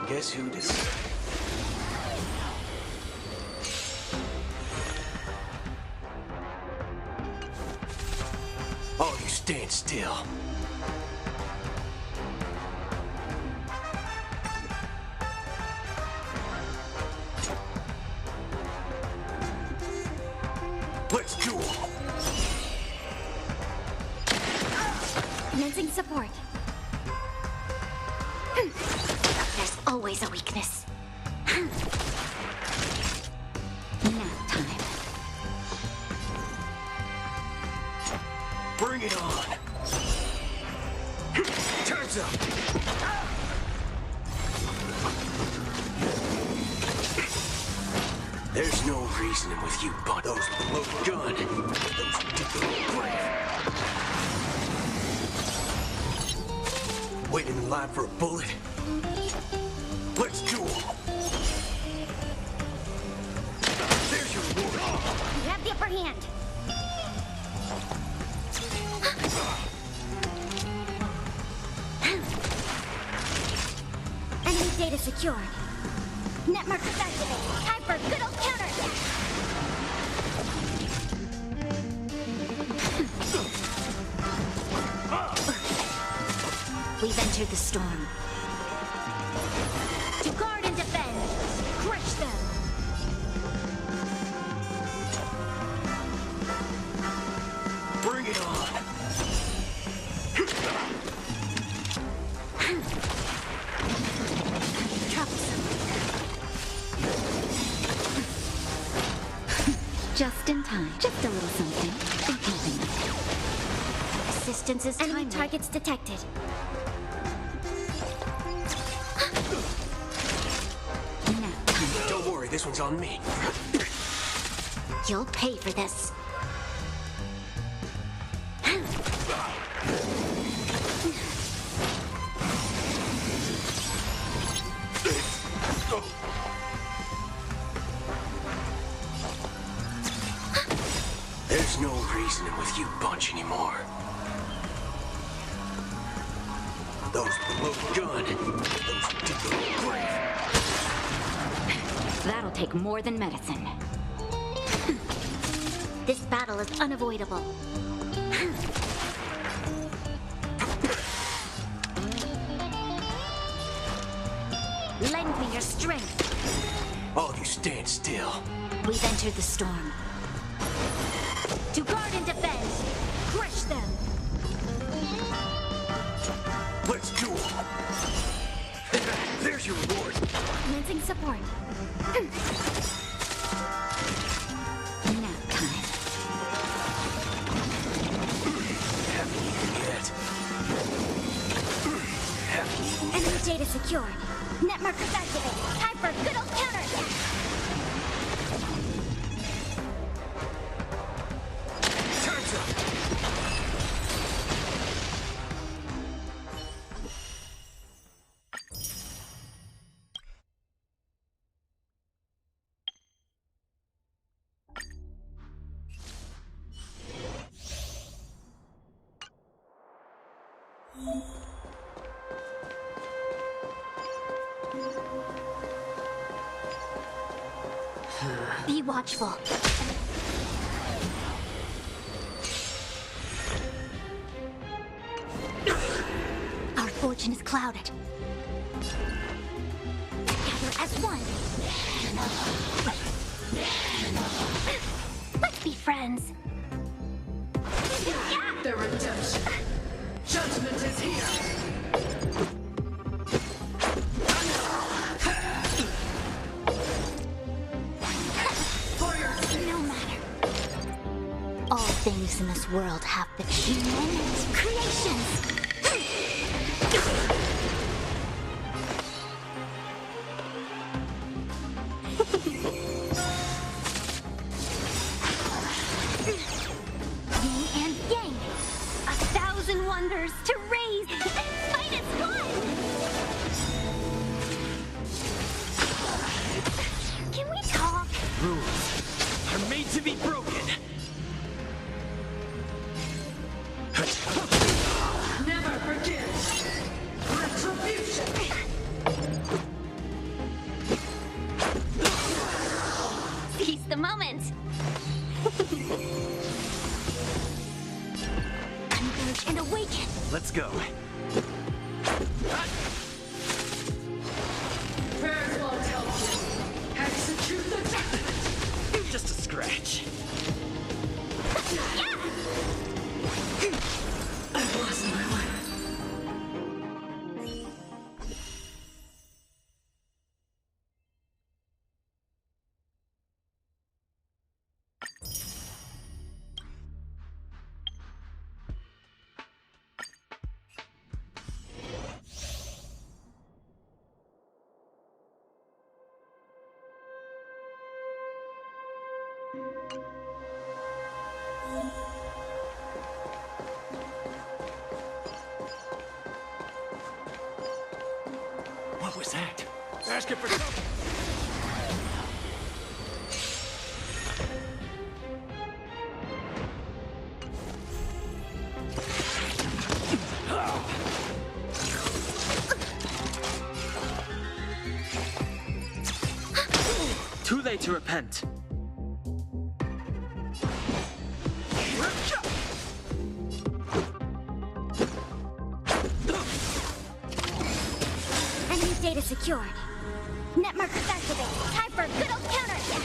Guess who this? Oh, you stand still. Let's duel. Commencing support. There's always a weakness. Nap time. Bring it on. Time's up. There's no reasoning with you, but those loaded gun. Those digital brave. Waiting in line for a bullet. Let's duel. There's your reward. You have the upper hand. Enemy data secured. Net markers activated. Time for a good old counterattack. We've entered the storm. To guard and defend. Crush them. Bring it on. Troublesome. Just in time. Just a little something. In keeping. Assistance is timely. Enemy targets detected. Nap time. Don't worry, this one's on me. You'll pay for this. There's no reasoning with you bunch anymore. Those below gun, those dig the grave. That'll take more than medicine. This battle is unavoidable. Lend me your strength. All of you stand still. We've entered the storm. To guard and defend. Crush them. Let's duel. There's your reward. Commencing support. Nap time. Haven't eaten yet. Haven't eaten yet. Enemy data secured. Net markers activated. Time for a good old counterattack. Time's up. Be watchful. Our fortune is clouded. Together as one. Let's be friends. The redemption. Judgment is here. No matter. All things in this world have been human creations. Yin and yang. 1,000 wonders to raise. Fight as one. Can we talk? Rules are made to be broken. Never forget. Retribution. Seize the moment. Converge and awaken. Let's go. Prayers won't help you. Execute the judgment. Just a scratch. I've lost my way. What was that? Asking for trouble. Too late to repent. Enemy data secured. Net markers activated. Time for a good old counterattack.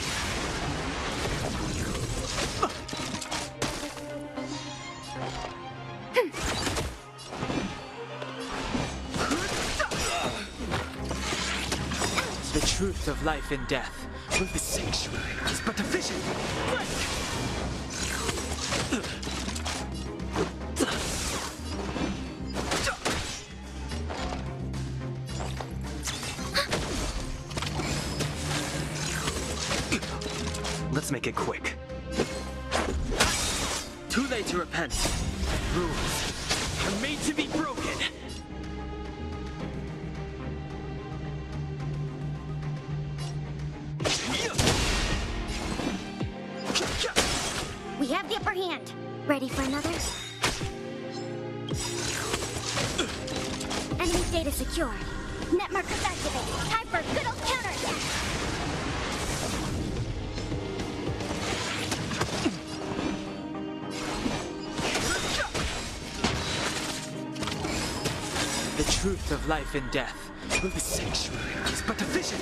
The truth of life and death The sanctuary is but a vision. Let's make it quick. Too late to repent. Rules are made to be broken. We have the upper hand. Ready for another? Enemy data secure. Net markers activated. Time for a good old counterattack. The truth of life and death. The sanctuary is but a vision.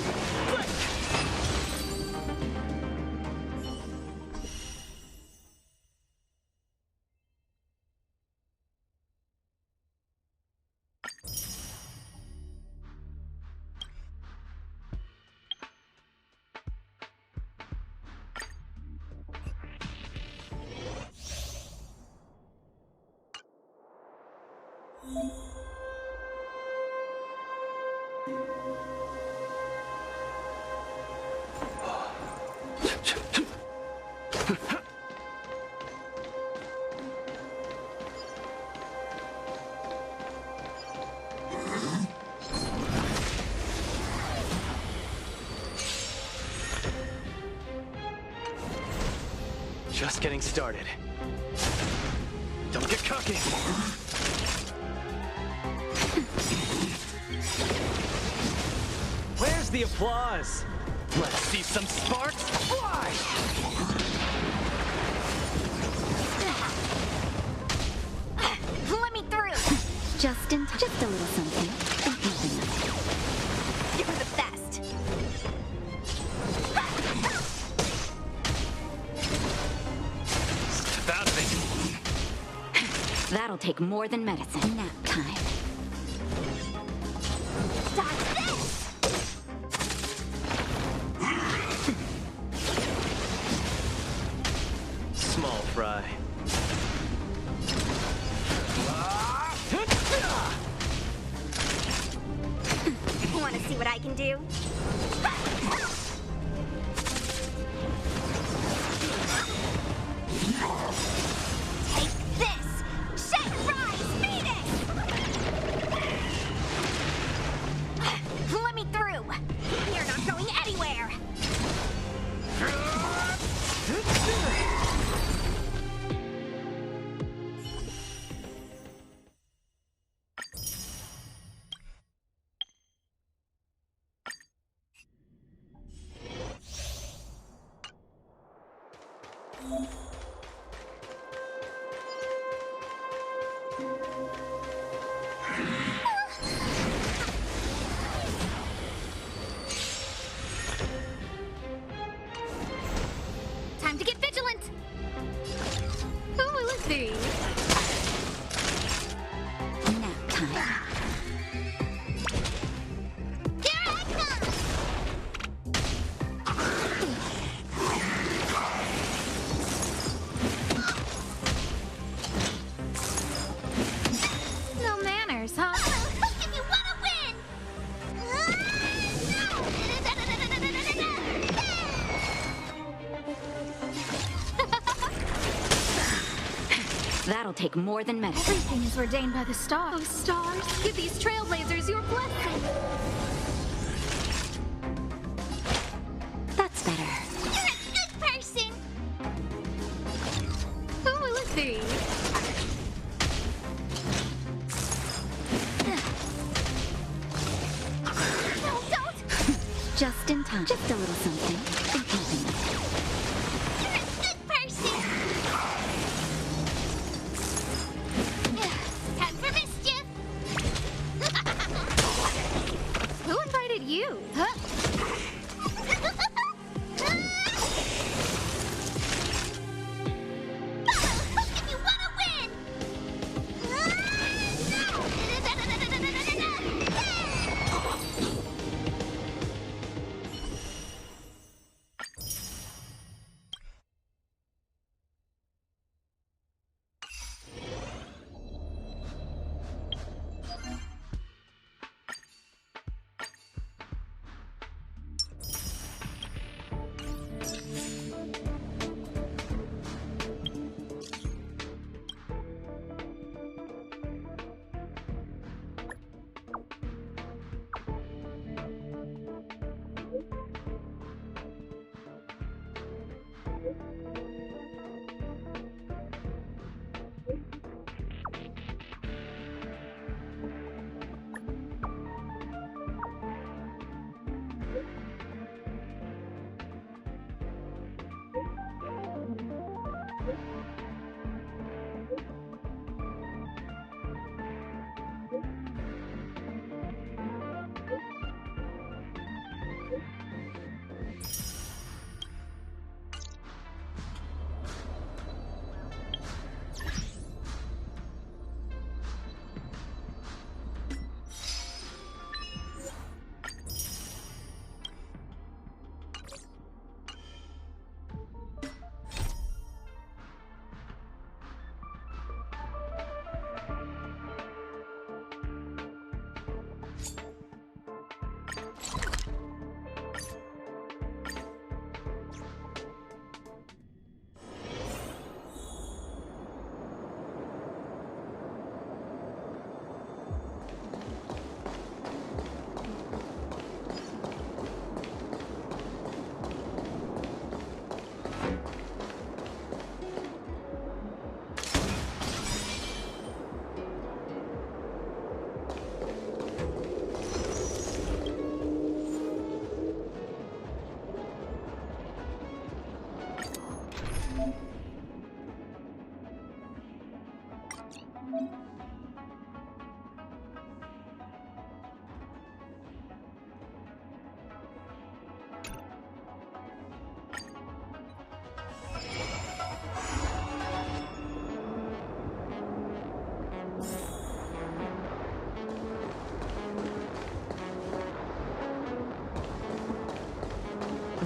Just getting started. Don't get cocky. Where's the applause? Let's see some sparks fly! Let me through. Just in time. Just a little something. And nothing else. You're the best. About it. That'll take more than medicine. Nap time. Dodge this. Small fry. Want to see what I can do? Take this! Shake, rise, Phoenix! Let me through! You're not going anywhere! Time to get vigilant! Who will it be? Nap time. Here I come! No manners, huh? Look if you wanna win! That'll take more than medicine. Everything is ordained by the stars. Oh, stars, give these trailblazers your blessing. That's better. You're a good person. Who will it be? No, don't! Just in time. Just a little something. And nothing else. You're a good person. Time for mischief. Who invited you? Huh? Look if you wanna win!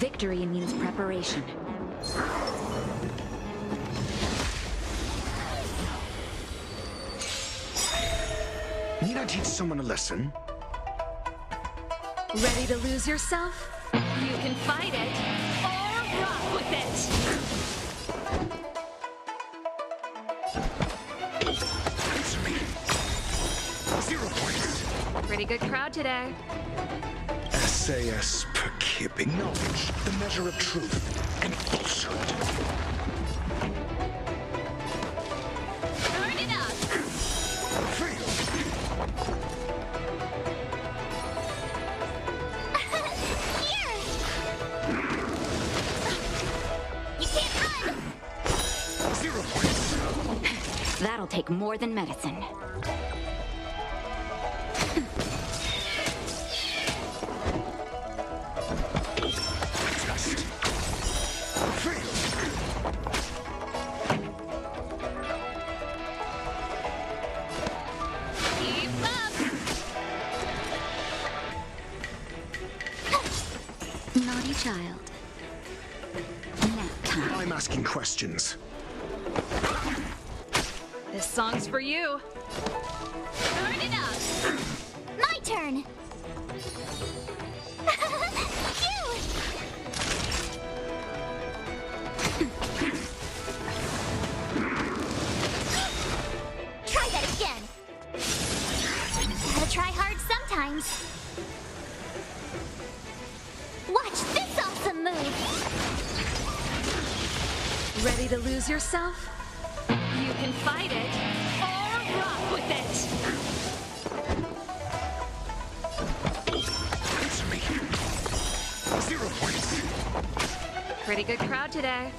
Victory means preparation. Need I teach someone a lesson? Ready to lose yourself? You can fight it or rock with it. Answer me. 0 points. Pretty good crowd today. SAS per kip. Acknowledge the measure of truth and falsehood. Turn it up! Fail. Here! You can't run! 0 points. That'll take more than medicine. Test. Fail. Keep up! Naughty child. Nap time. I'm asking questions. This song's for you. Turn it up! My turn! You! Try that again! Gotta try hard sometimes. Watch this awesome move! Ready to lose yourself? You can fight it or rock with it. Answer me. 0 points. Pretty good crowd today.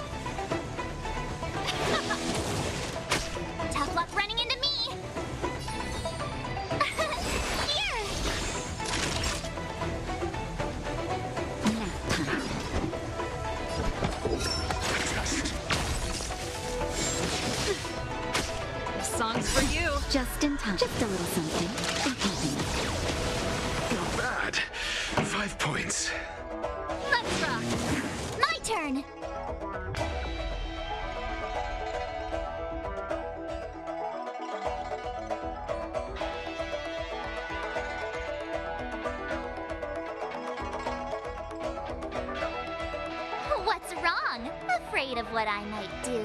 Tough luck running into me! Here! Nap time. Test. This song's for you. Just in time. Just a little something. In keeping. Not bad. 5 points. Let's rock! My turn! What's wrong? Afraid of what I might do?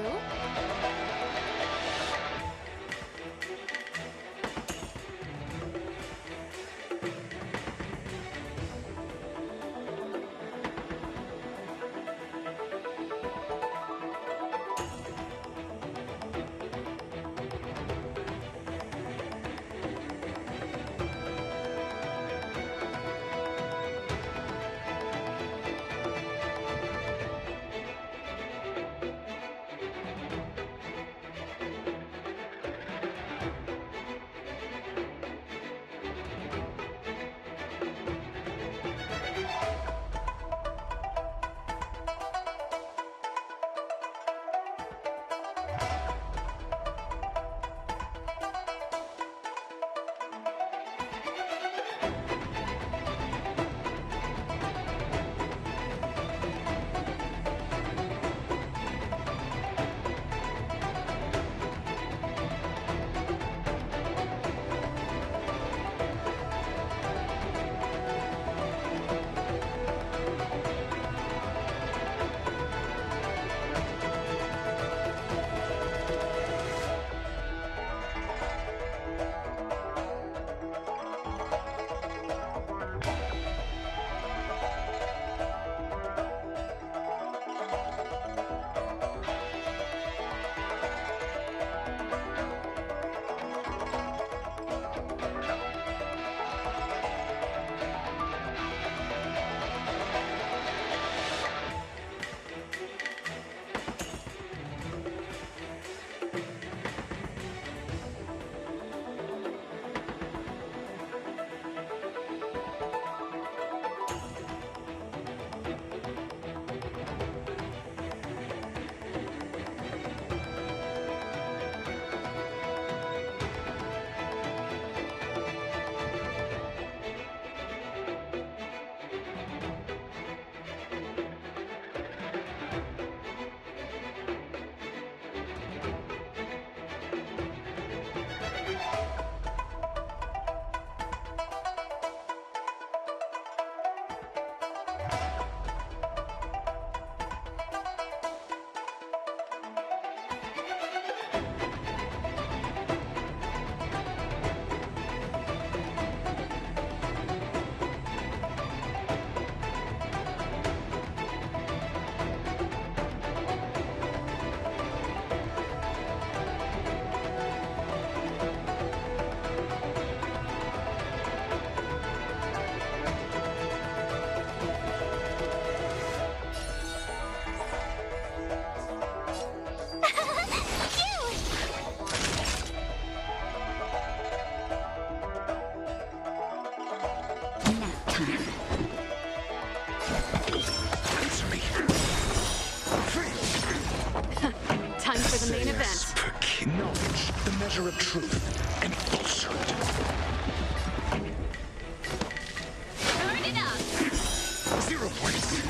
time. Answer me. Time for the main event. Say knowledge, the measure of truth and falsehood. Turn it up. 0 points.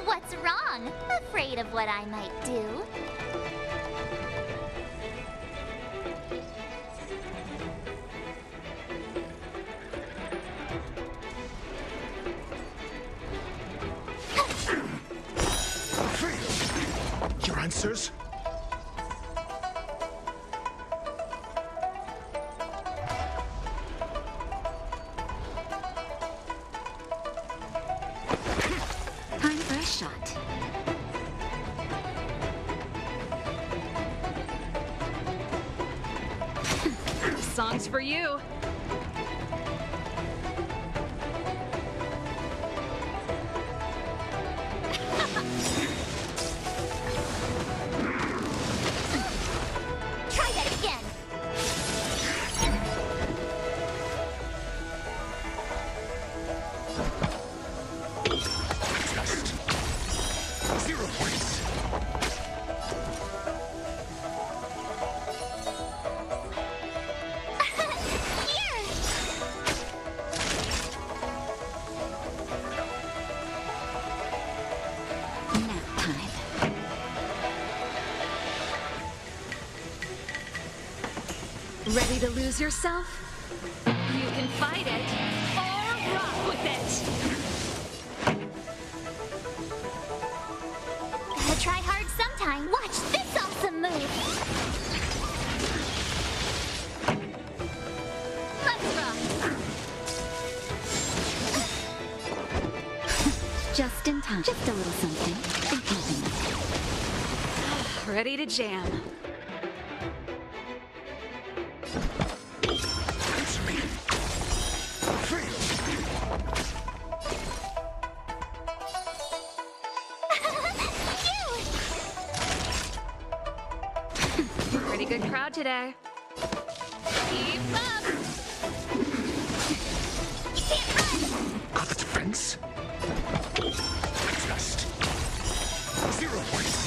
What's wrong? Afraid of what I might do? Your answers? Time for a shot. Song's for you. Try that again. Just 0 points. Here! Nap time. Ready to lose yourself? You can fight it or rock with it. Gotta try hard sometime. Watch this awesome move. Let's rock. Just in time. Just a little something. Think nothing of it. Ready to jam. Answer me. Pretty good crowd today. Keep up. You can't run. Got the defense? Just 0 points.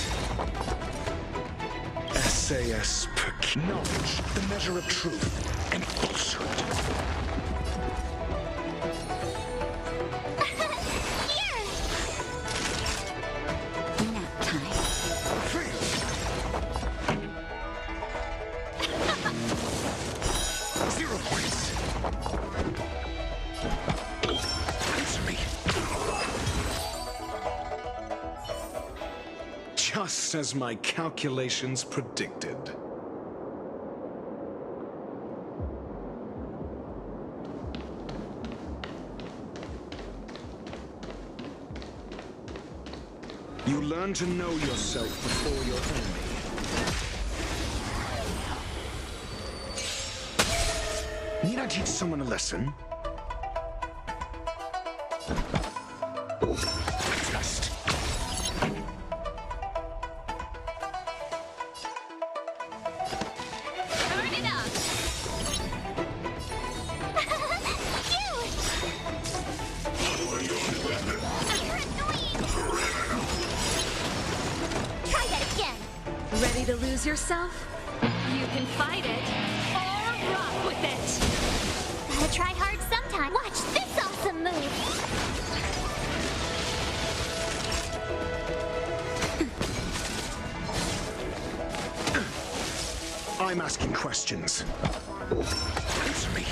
SAS per knowledge, the measure of truth and falsehood. Here! Nap time. 0 points. Answer me. Just as my calculations predicted. You learn to know yourself before your enemy. Need I teach someone a lesson? Just Turn it up. You're annoying. Try that again. Ready to lose yourself? You can fight it or rock with it. Gotta try hard sometime. Watch this awesome move. I'm asking questions. Answer me.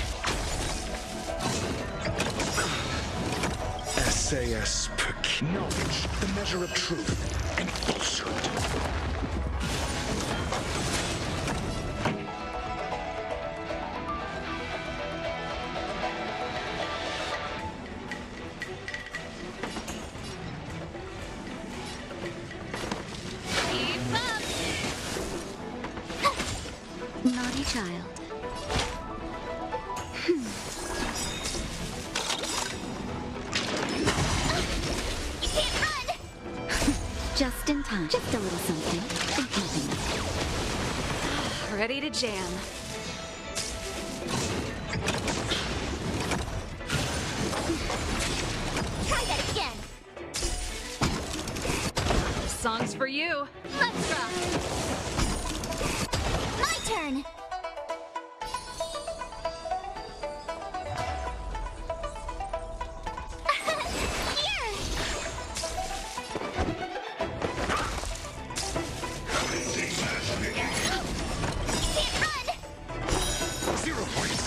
SAS per knowledge, the measure of truth and falsehood. Keep up. Naughty child. Just in time. Just a little something in keeping. Ready to jam. Try that again. This song's for you. Let's rock. My turn. Here. Can't run. 0 points.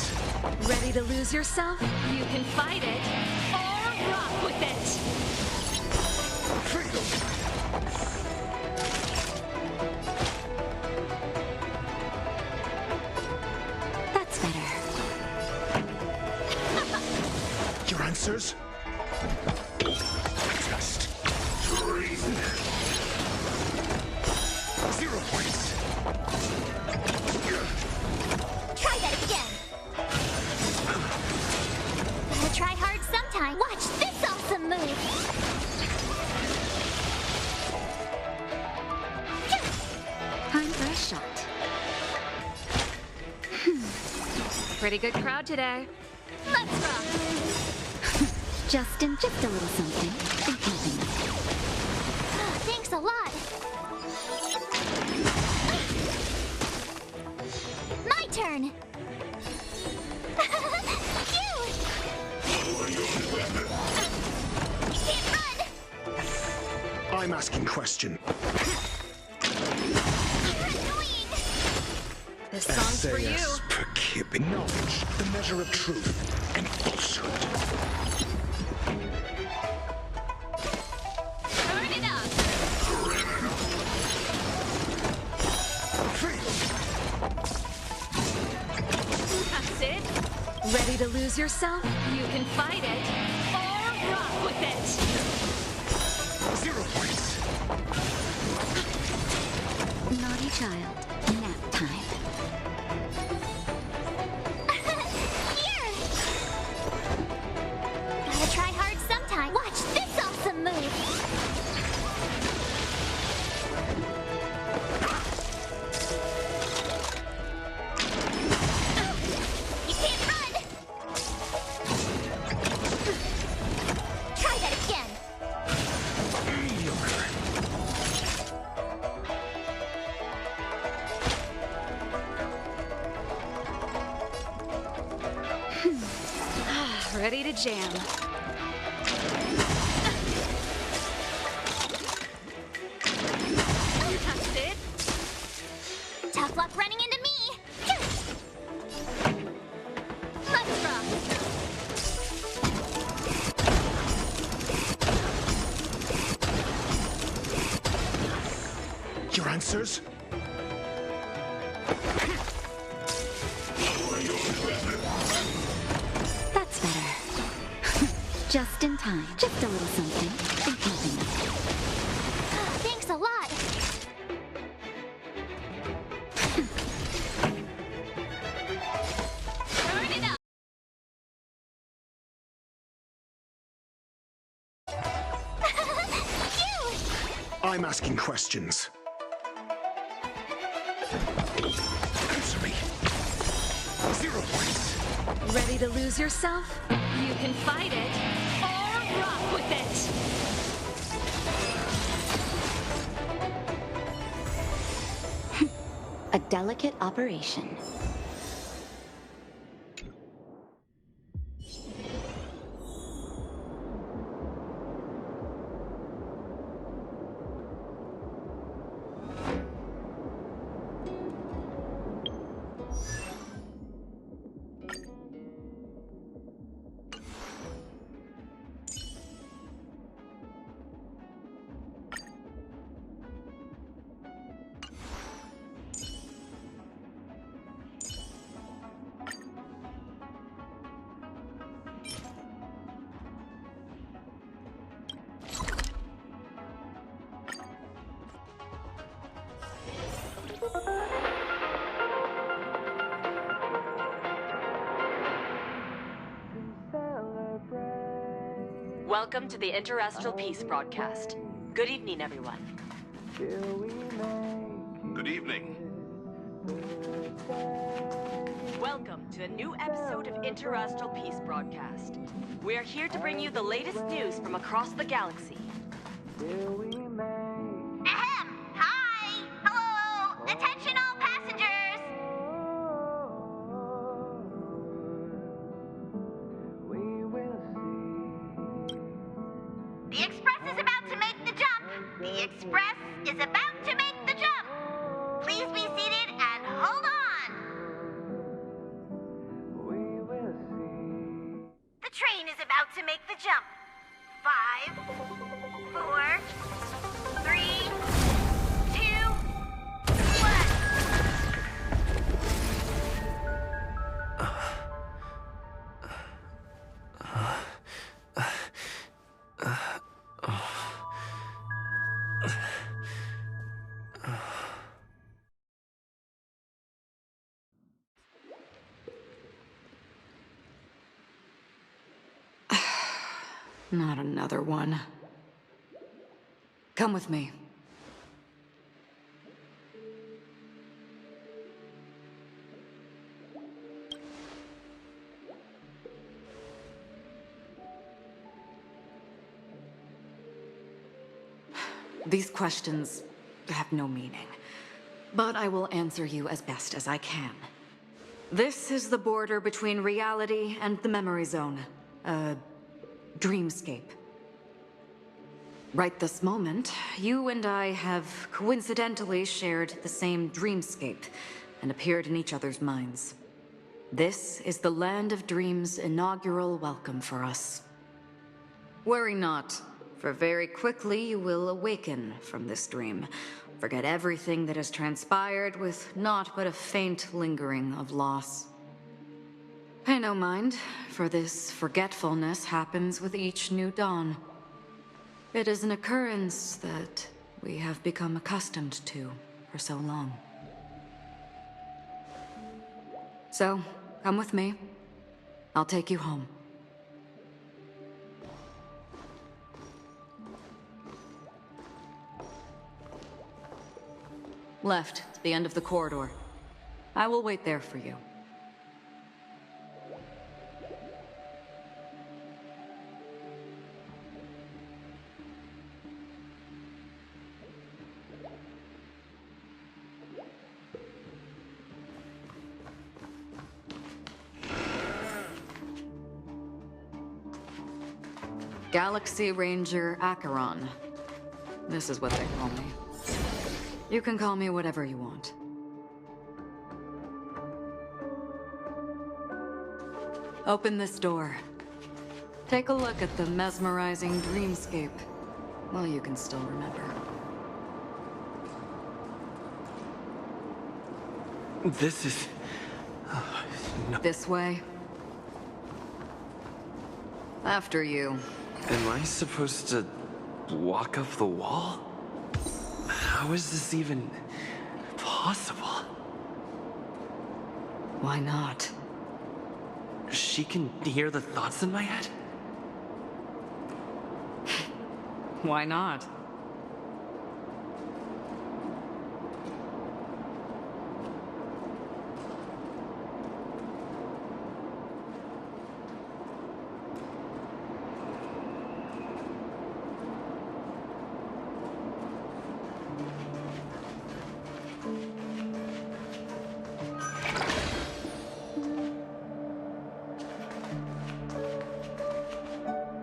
Ready to lose yourself? You can fight it or rock with it. Freedom. That's better. Your answers? Just treason. 0 points. Try that again. Gotta try hard sometime. Watch this awesome move. Time for a shot. Pretty good crowd today. Let's rock. Just a little something in keeping. Thanks a lot. My turn. Phew. Can't run. I'm asking question. You're annoying. This song's for you. SAS per cubit. Knowledge, the measure of truth and falsehood. Turn it up. Freedom. That's it. Ready to lose yourself? You can fight it or rock with it. 0 points. Naughty child. Nap time. Here. Gotta try hard sometime. Watch this awesome move. You can't run. Try that again. Mediocre. Ready to jam. That's it. Tough luck running into me. Let's rock. Your answers? That's better. Just in time. Just a little something in keeping. Thanks a lot. Turn it up. Phew. I'm asking questions. Answer me. 0 points. Ready to lose yourself? You can fight it or rock with it. A delicate operation. Welcome to the Interastral Peace broadcast. Good evening, everyone. Good evening. Welcome to a new episode of Interastral Peace Broadcast. We are here to bring you the latest news from across the galaxy. Ahem! Hi! Hello! Attention all passengers! The Express is about to make the jump! The Express is about to make the jump! Please be seated and hold on! The train is about to make the jump. 5, 4, 3, 2, 1. Not another one. Come with me. These questions have no meaning, but I will answer you as best as I can. This is the border between reality and the memory zone, a dreamscape. Right this moment, you and I have coincidentally shared the same dreamscape and appeared in each other's minds. This is the Land of Dreams' inaugural welcome for us. Worry not, for very quickly you will awaken from this dream, forget everything that has transpired with naught but a faint lingering of loss. Pay no mind, for this forgetfulness happens with each new dawn. It is an occurrence that we have become accustomed to for so long. So, come with me. I'll take you home. Left, to the end of the corridor. I will wait there for you. Galaxy Ranger Acheron. This is what they call me. You can call me whatever you want. Open this door. Take a look at the mesmerizing dreamscape while you can still remember. This is... no. This way. After you. Am I supposed to walk up the wall? How is this even possible? Why not? She can hear the thoughts in my head? Why not?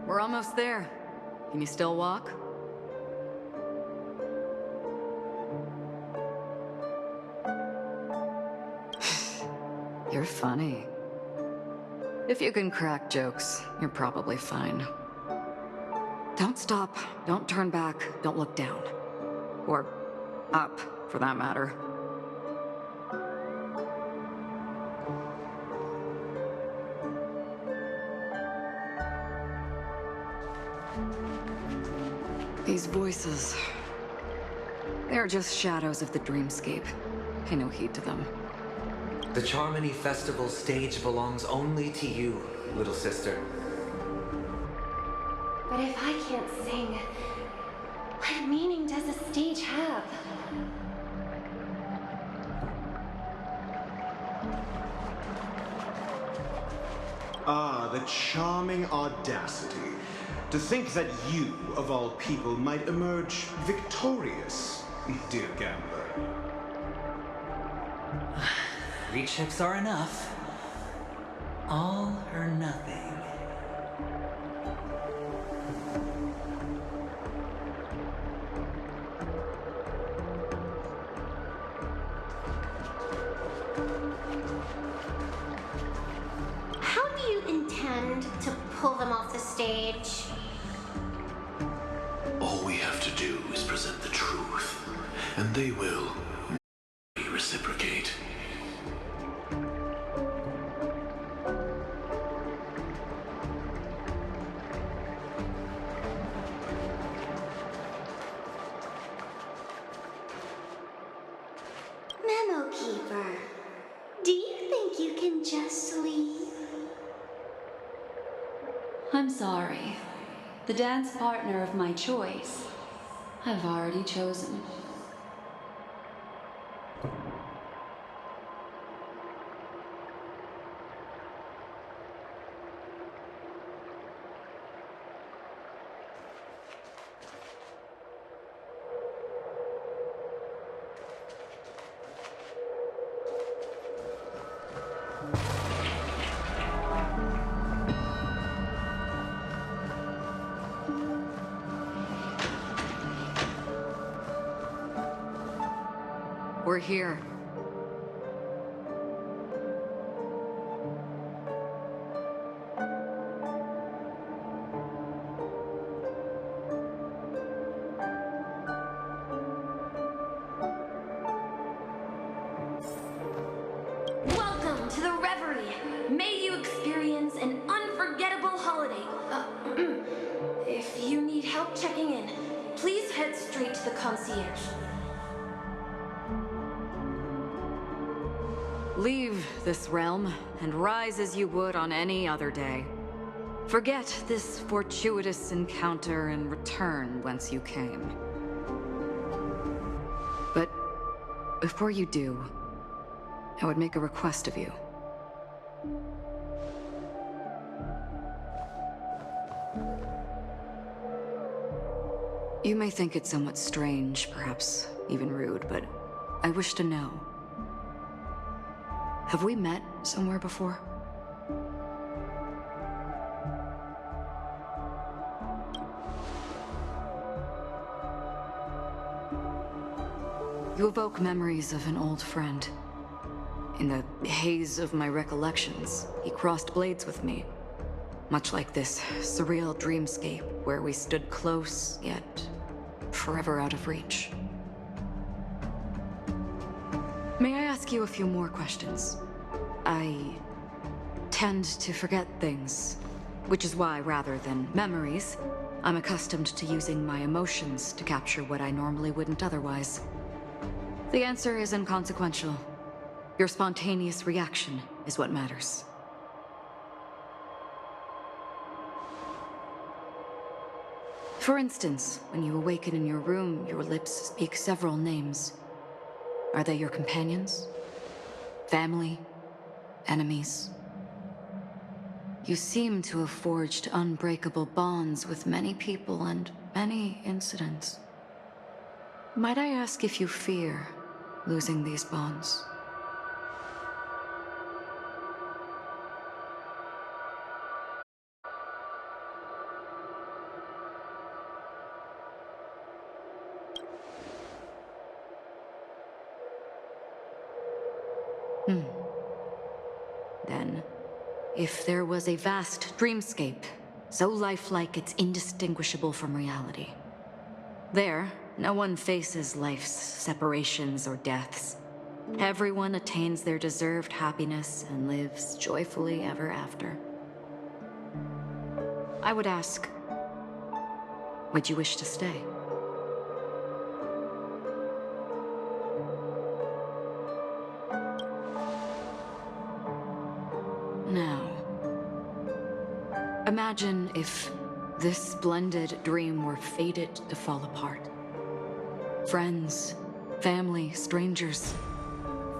We're almost there. Can you still walk? You're funny. If you can crack jokes, you're probably fine. Don't stop, don't turn back, don't look down. Or up, for that matter. These voices... they're just shadows of the dreamscape. Pay no heed to them. The Charmony Festival stage belongs only to you, little sister. But if I can't sing, What meaning does the stage have? Ah, the charming audacity. To think that you, of all people, might emerge victorious, dear gambler. 3 chips are enough. All or nothing. How do you intend to pull them off the stage? All we have to do is present the truth, and they will reciprocate. Memo Keeper, do you think you can just leave? I'm sorry. The dance partner of my choice, I've already chosen. We're here. Welcome to the Reverie. May you experience an unforgettable holiday. If you need help checking in, please head straight to the concierge. Leave this realm and rise as you would on any other day. Forget this fortuitous encounter and return whence you came. But before you do, I would make a request of you. You may think it somewhat strange, perhaps even rude, but I wish to know. Have we met somewhere before? You evoke memories of an old friend. In the haze of my recollections, he crossed blades with me. Much like this surreal dreamscape where we stood close, yet forever out of reach. May I ask you a few more questions? I tend to forget things, which is why, rather than memories, I'm accustomed to using my emotions to capture what I normally wouldn't otherwise. The answer is inconsequential. Your spontaneous reaction is what matters. For instance, when you awaken in your room, your lips speak several names. Are they your companions? Family? Enemies? You seem to have forged unbreakable bonds with many people and many incidents. Might I ask if you fear losing these bonds? Then, if there was a vast dreamscape, so lifelike it's indistinguishable from reality. There, no one faces life's separations or deaths. Everyone attains their deserved happiness and lives joyfully ever after. I would ask, would you wish to stay? Now, imagine if this splendid dream were fated to fall apart. Friends, family, strangers,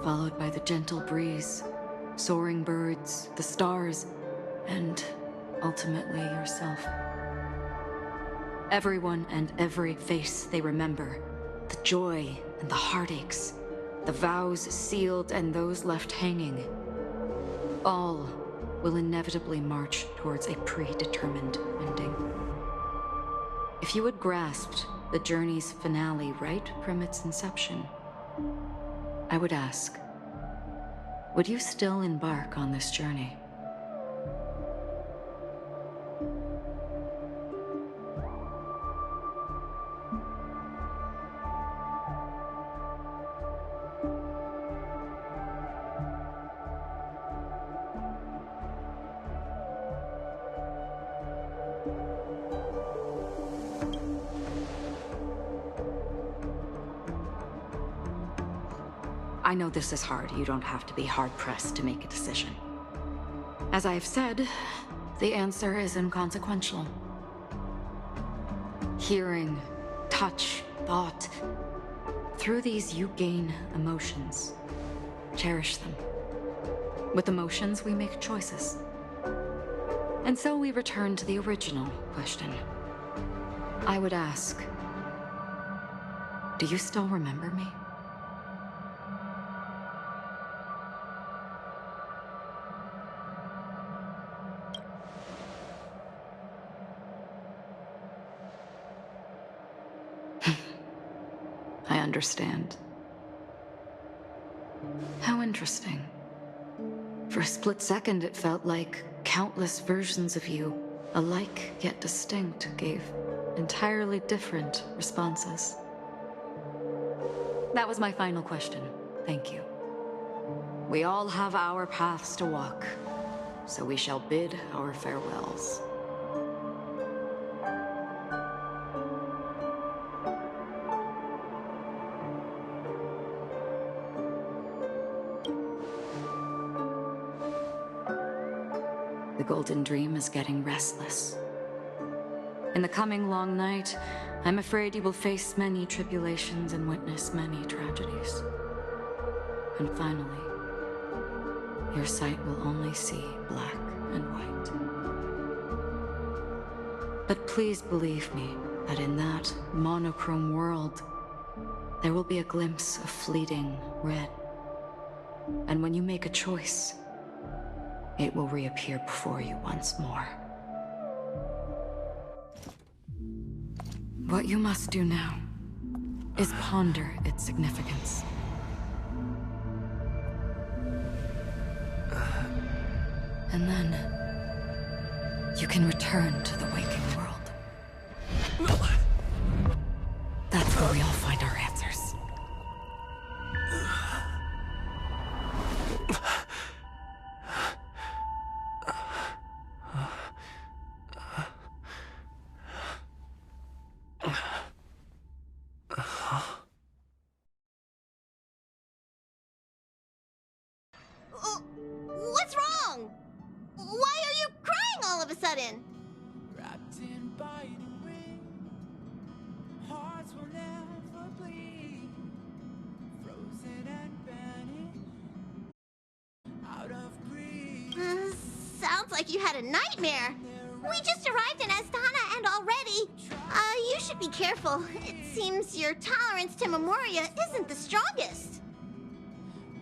followed by the gentle breeze, soaring birds, the stars, and ultimately yourself. Everyone and every face they remember, the joy and the heartaches, the vows sealed and those left hanging, all will inevitably march towards a predetermined ending. If you had grasped the journey's finale right from its inception, I would ask, would you still embark on this journey? I know this is hard. You don't have to be hard-pressed to make a decision. As I have said, the answer is inconsequential. Hearing, touch, thought. Through these, you gain emotions. Cherish them. With emotions, we make choices. And so we return to the original question. I would ask, do you still remember me? I understand. How interesting. For a split second, it felt like countless versions of you, alike yet distinct, gave entirely different responses. That was my final question. Thank you. We all have our paths to walk, so we shall bid our farewells. The Golden Dream is getting restless. In the coming long night, I'm afraid you will face many tribulations and witness many tragedies. And finally, your sight will only see black and white. But please believe me that in that monochrome world, there will be a glimpse of fleeting red. And when you make a choice, it will reappear before you once more. What you must do now is ponder its significance. And then you can return to the waking world. That's where we all find our answers. What's wrong? Why are you crying all of a sudden? Wrapped in biting wind, hearts will never bleed, frozen and banished out of greed. Sounds like you had a nightmare. We just arrived in Astana and already... you should be careful. It seems your tolerance to Memoria isn't the strongest.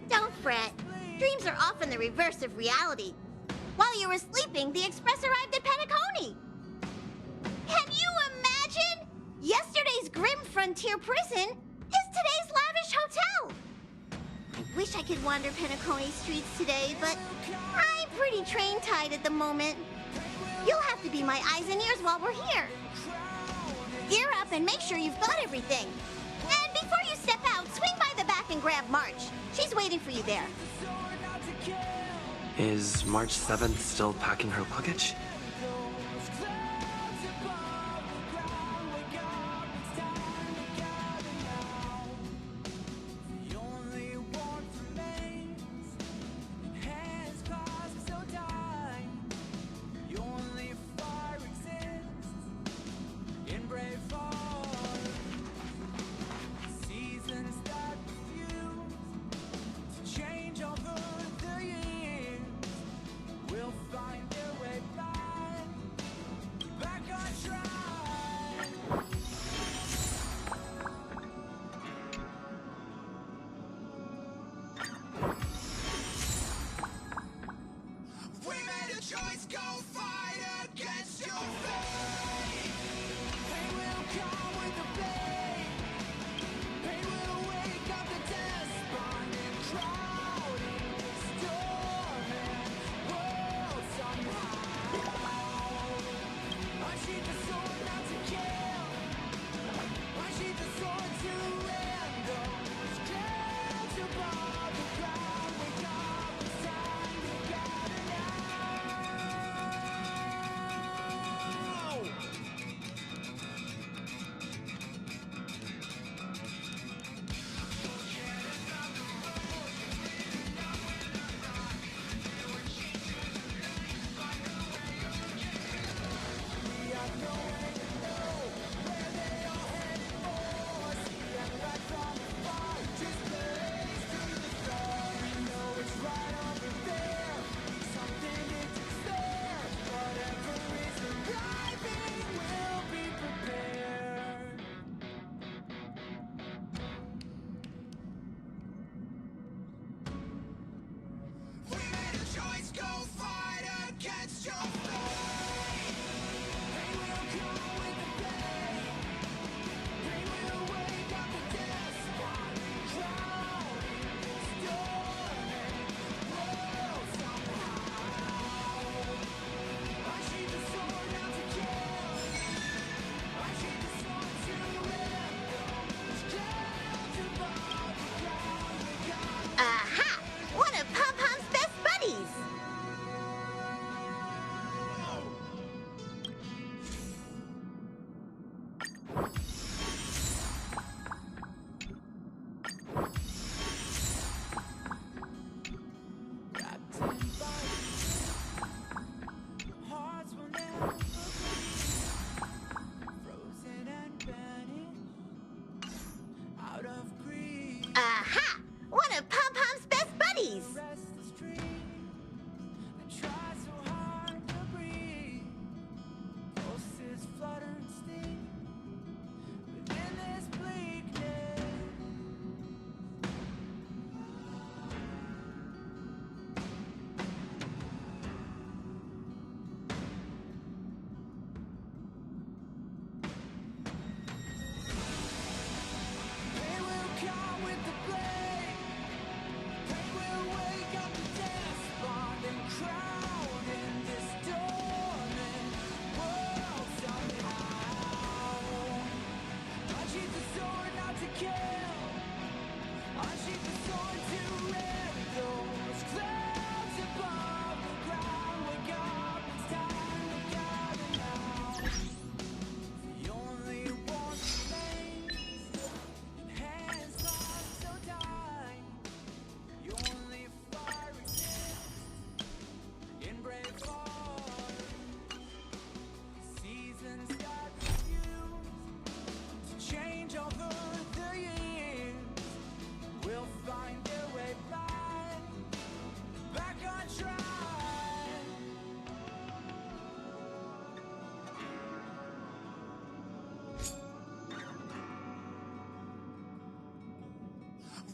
Don't fret. Dreams are often the reverse of reality. While you were sleeping, the Express arrived at Penacony. Can you imagine? Yesterday's grim frontier prison is today's lavish hotel. I wish I could wander Penacony streets today, but I'm pretty train-tied at the moment. You'll have to be my eyes and ears while we're here. Gear up and make sure you've got everything. And before you step out, swing by the back and grab March. She's waiting for you there. Is March 7th still packing her luggage?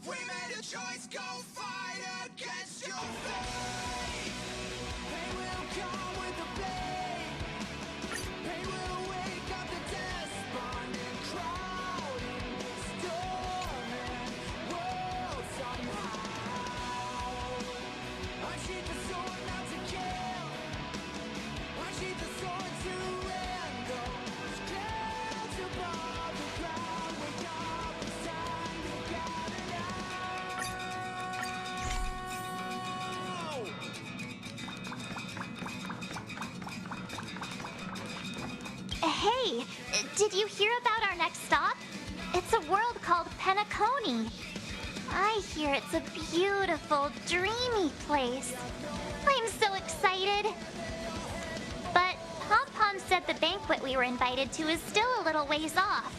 We made a choice, go fight against your fate. Pain will come with the blade. Pain will wake up the despondent crowd in this storming world somehow. Unsheath the sword not to kill. Unsheath the sword to end those clouds above the ground. Wake up, it's time to gather now. Hey, did you hear about our next stop? It's a world called Penacony. I hear it's a beautiful, dreamy place. I'm so excited. But Pom Pom said the banquet we were invited to is still a little ways off.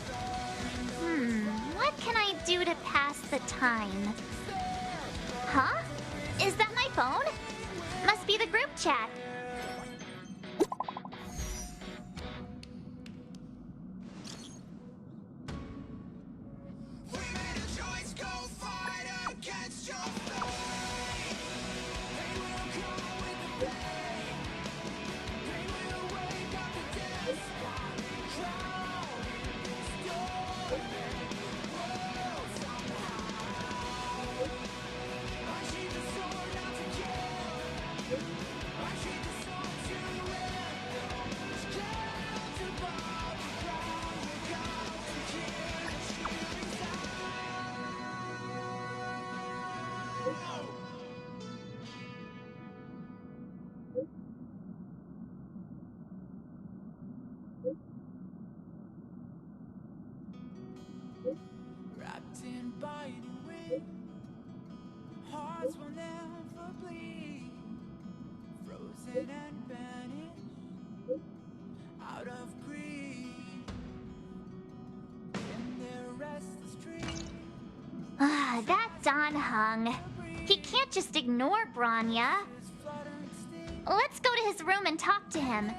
What can I do to pass the time? Huh? Is that my phone? Must be the group chat. We made a choice, go fight against your fate. Pain will come with the blade. Pain will wake up the despondent crowd in this storming world somehow. Unsheath the sword not to kill. Unsheath the sword to end those clouds above the ground. Wake up to hear the shooting sound. Wrapped in biting wind, hearts will never bleed. Frozen and banished out of greed. In their restless dreams. That Don hung. He can't just ignore Branya. Let's go to his room and talk to him.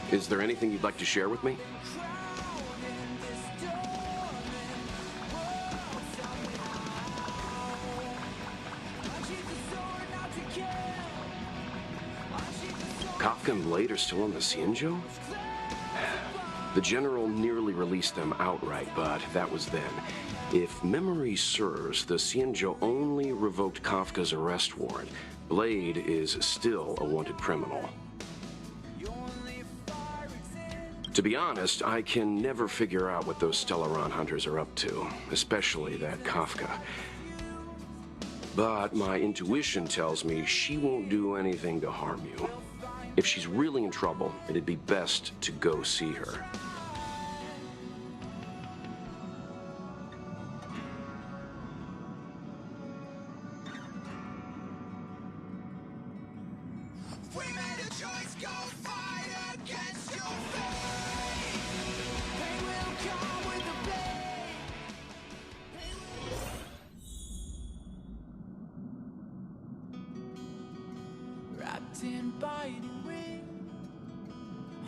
Is there anything you'd like to share with me? Kafka and Blade are still on the Xianzhou? The General nearly released them outright, but that was then. If memory serves, the Xianzhou only revoked Kafka's arrest warrant. Blade is still a wanted criminal. To be honest, I can never figure out what those Stellaron hunters are up to, especially that Kafka. But my intuition tells me she won't do anything to harm you. If she's really in trouble, it'd be best to go see her. We made a choice, go fight against your fate. Pain will come with the blade. Wrapped in biting wind,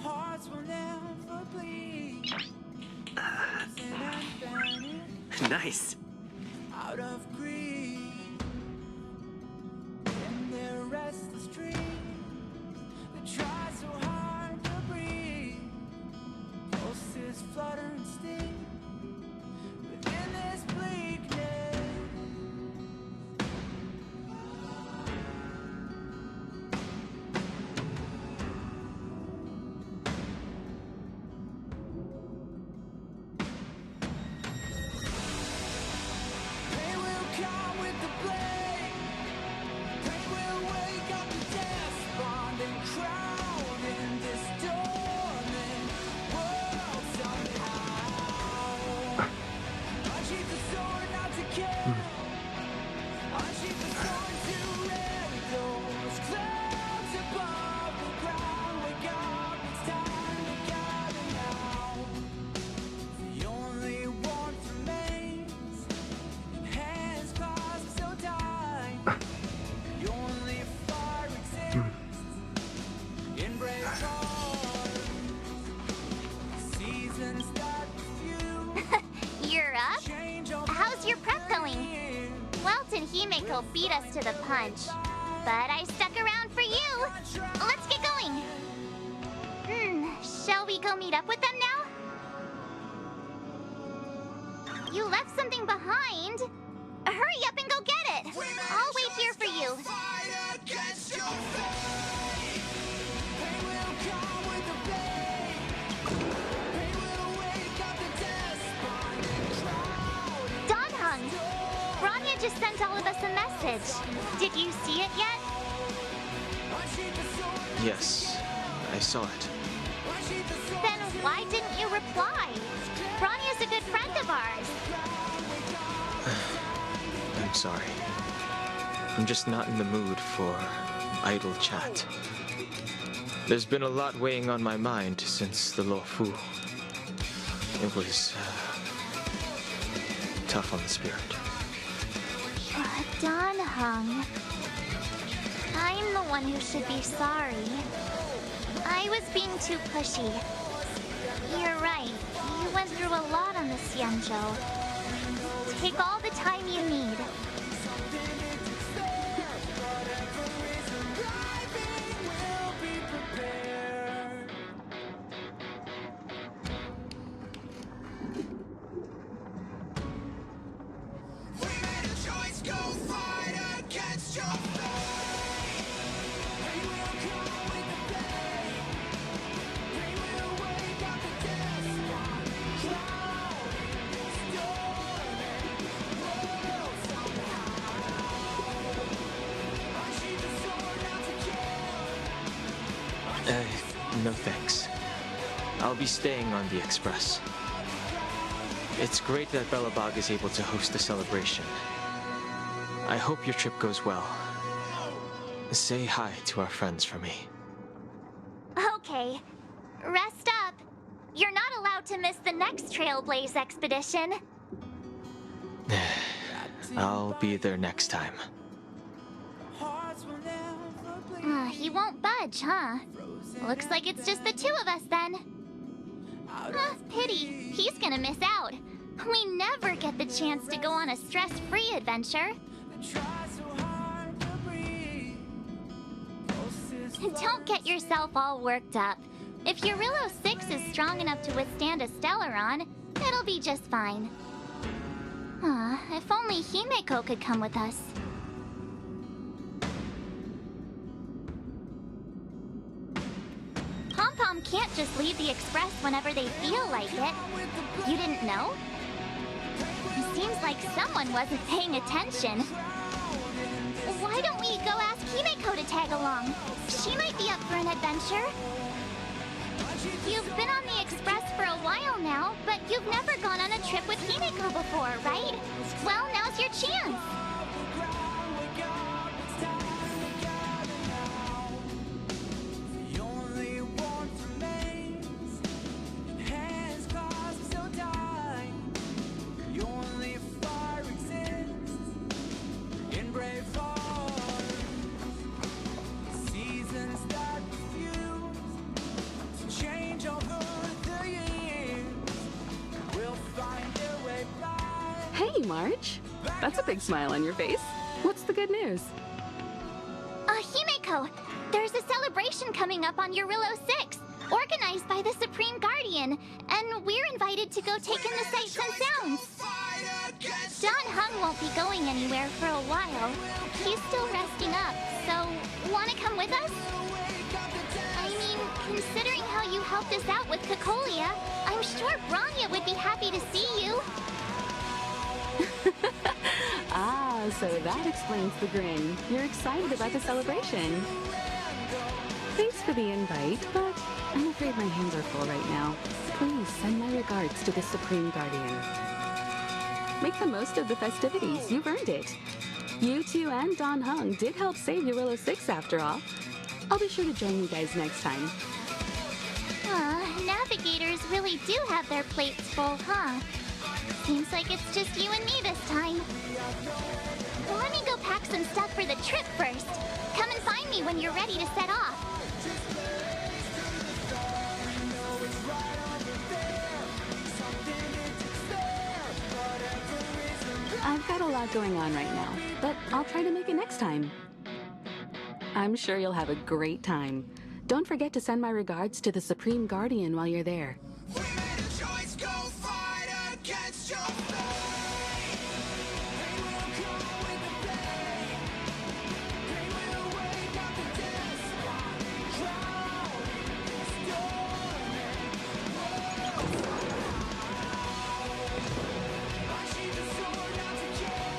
hearts will never bleed. Frozen and banished Nice. out of greed. In their restless dreams, they try so hard to breathe. Pulses flutter and sting within this bleakness. Pain will come but I stuck around for you. Let's get going. Shall we go meet up with them now? You left something behind. Hurry up and go get it. I'll wait here for you. Donghung, Rania just sent all of us a message. Did you see it yet? Yes, I saw it. Then why didn't you reply? Rania's a good friend of ours. I'm sorry. I'm just not in the mood for idle chat. There's been a lot weighing on my mind since the Lo Fu. It was tough on the spirit. Donghung, I'm the one who should be sorry. I was being too pushy. You're right. You went through a lot on the Xianzhou. Take all the time you need. No thanks. I'll be staying on the Express. It's great that Belobog is able to host the celebration. I hope your trip goes well. Say hi to our friends for me. Okay. Rest up. You're not allowed to miss the next Trailblaze expedition. I'll be there next time. He won't budge, huh? Looks like it's just the two of us then. Pity. He's gonna miss out. We never get the chance to go on a stress-free adventure. Don't get yourself all worked up. If Eurillo 6 is strong enough to withstand a Stellaron, it'll be just fine. If only Himeko could come with us. Pom-Pom can't just leave the Express whenever they feel like it. You didn't know? It seems like someone wasn't paying attention. Why don't we go ask Himeko to tag along? She might be up for an adventure. You've been on the Express for a while now, but you've never gone on a trip with Himeko before, right? Well, now's your chance. Hey, March. That's a big smile on your face. What's the good news? Himeko, there's a celebration coming up on Eurillo 6, organized by the Supreme Guardian, and we're invited to go take in the sights and sounds. Donghung won't be going anywhere for a while. He's still resting up, so wanna come with us? I mean, considering how you helped us out with Cocolia, I'm sure Branya would be happy to see you. So that explains the grin. You're excited about the celebration. Thanks for the invite, but I'm afraid my hands are full right now. Please send my regards to the Supreme Guardian. Make the most of the festivities. You've earned it. You two and Donghung did help save Eurillo 6 after all. I'll be sure to join you guys next time. Navigators really do have their plates full, huh? Seems like it's just you and me this time. Let me go pack some stuff for the trip first. Come and find me when you're ready to set off. I've got a lot going on right now, but I'll try to make it next time. I'm sure you'll have a great time. Don't forget to send my regards to the Supreme Guardian while you're there. We made a choice, go fight against your fate. Pain will come with the pain. Pain will wake up the despot. Drown in storming I sheathe the sword not to kill.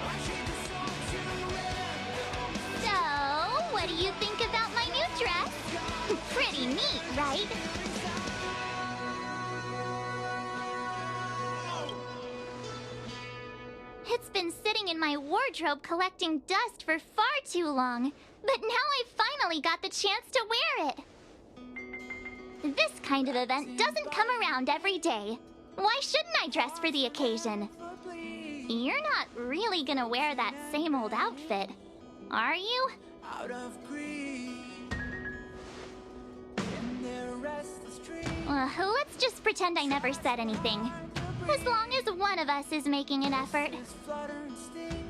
I sheathe the sword to render. So, what do you think about my new dress? Pretty neat, right? It's been sitting in my wardrobe collecting dust for far too long, but now I finally got the chance to wear it. This kind of event doesn't come around every day. Why shouldn't I dress for the occasion? You're not really gonna wear that same old outfit, are you? Out of greed. In their restless dream. Let's just pretend I never said anything. As long as one of us is making an effort. This flutter and sting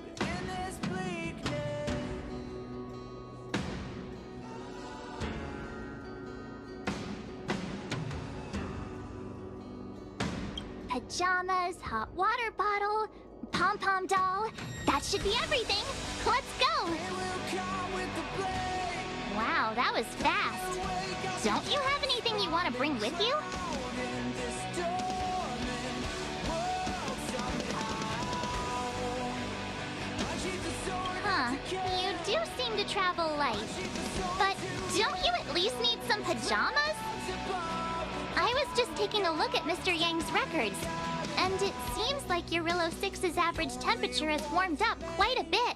within this bleakness. Pajamas, hot water bottle, pom-pom doll. That should be everything. Let's go. They will come with the blade. Wow, that was fast. Don't you have anything you want to bring with you? In this dormant world somehow. I sheathe the sword Huh, not to kill. you do seem to travel light. But don't you at least need some pajamas? I was just taking a look at Mr. Yang's records, and it seems like Eurillo 6's average temperature has warmed up quite a bit.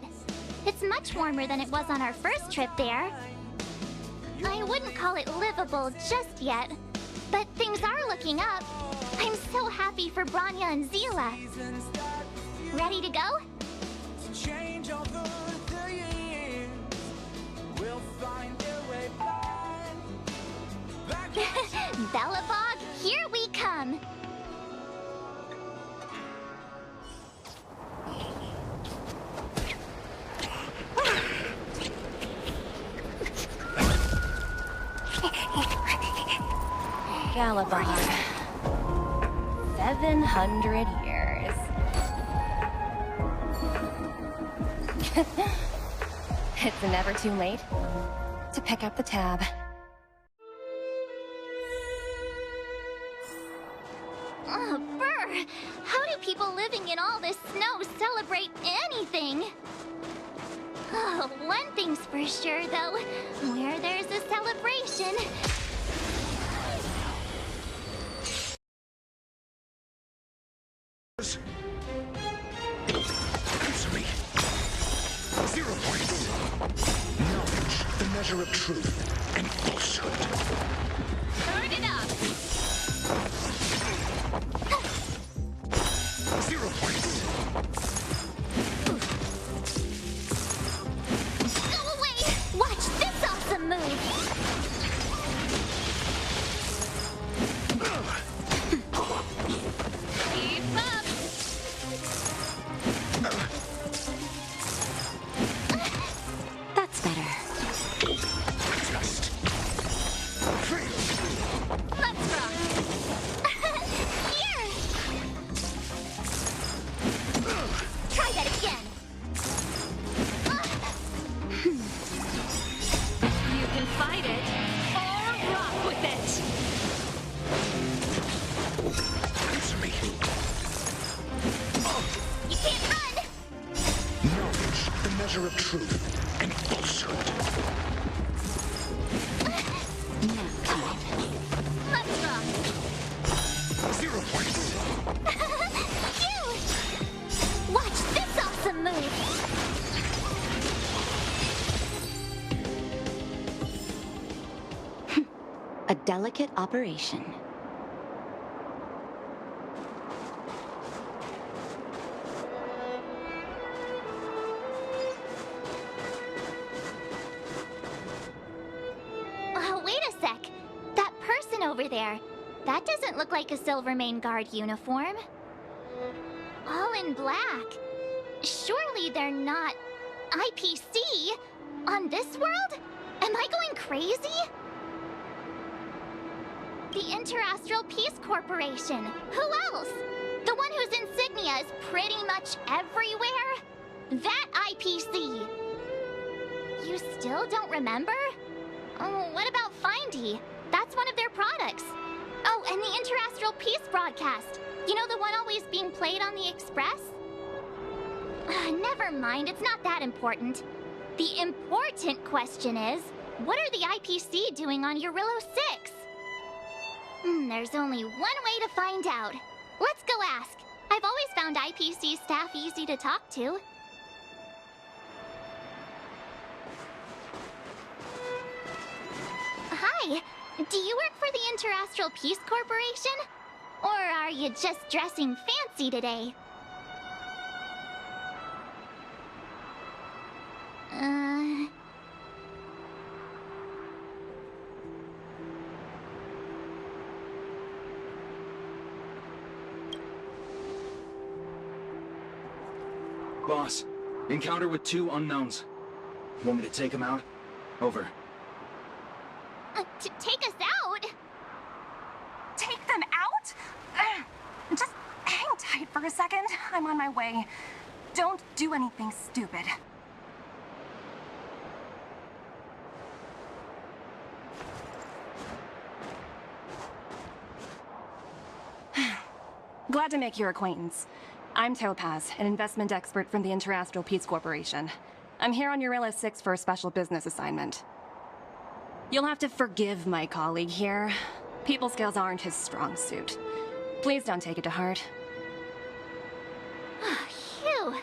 It's much warmer than it was on our first trip there. I wouldn't call it livable just yet, but things are looking up. I'm so happy for Branya and Zila. Ready to go? To change over the years, we'll find their way back. Bellabog, here we come! Galabon. 700 years. It's never too late to pick up the tab. Oh, Burr! How do people living in all this snow celebrate anything? Oh, one thing's for sure, though. Where there's a celebration... Answer me. 0 points. Knowledge, the measure of truth and falsehood. Turn it up! 0 points. Go away! Watch this awesome move! Keep up! That's better. Just fail. Let's rock! Here! Try that again! You can fight it or rock with it. Answer me. You can't run! Knowledge, the measure of truth and falsehood. Let's rock! 0 points. You! Watch this awesome move! A delicate operation. Oh, wait a sec. That person over there. That doesn't look like a Silvermane Guard uniform. All in black. Surely they're not IPC? On this world? Am I going crazy? The Interastral Peace Corporation. Who else? The one whose insignia is pretty much everywhere? That IPC. You still don't remember? Oh, what about Findy? That's one of their products. Oh, and the Interastral Peace broadcast. You know, the one always being played on the Express? Never mind, it's not that important. The important question is, what are the IPC doing on Eurillo 6? There's only one way to find out. Let's go ask. I've always found IPC staff easy to talk to. Hi, do you work for the Interastral Peace Corporation? Or are you just dressing fancy today? Boss, encounter with 2 unknowns. Want me to take them out? Over. To take us out? Take them out? Just hang tight for a second. I'm on my way. Don't do anything stupid. Glad to make your acquaintance. I'm Topaz, an investment expert from the Interastral Peace Corporation. I'm here on Eurillo 6 for a special business assignment. You'll have to forgive my colleague here. People skills aren't his strong suit. Please don't take it to heart. Phew,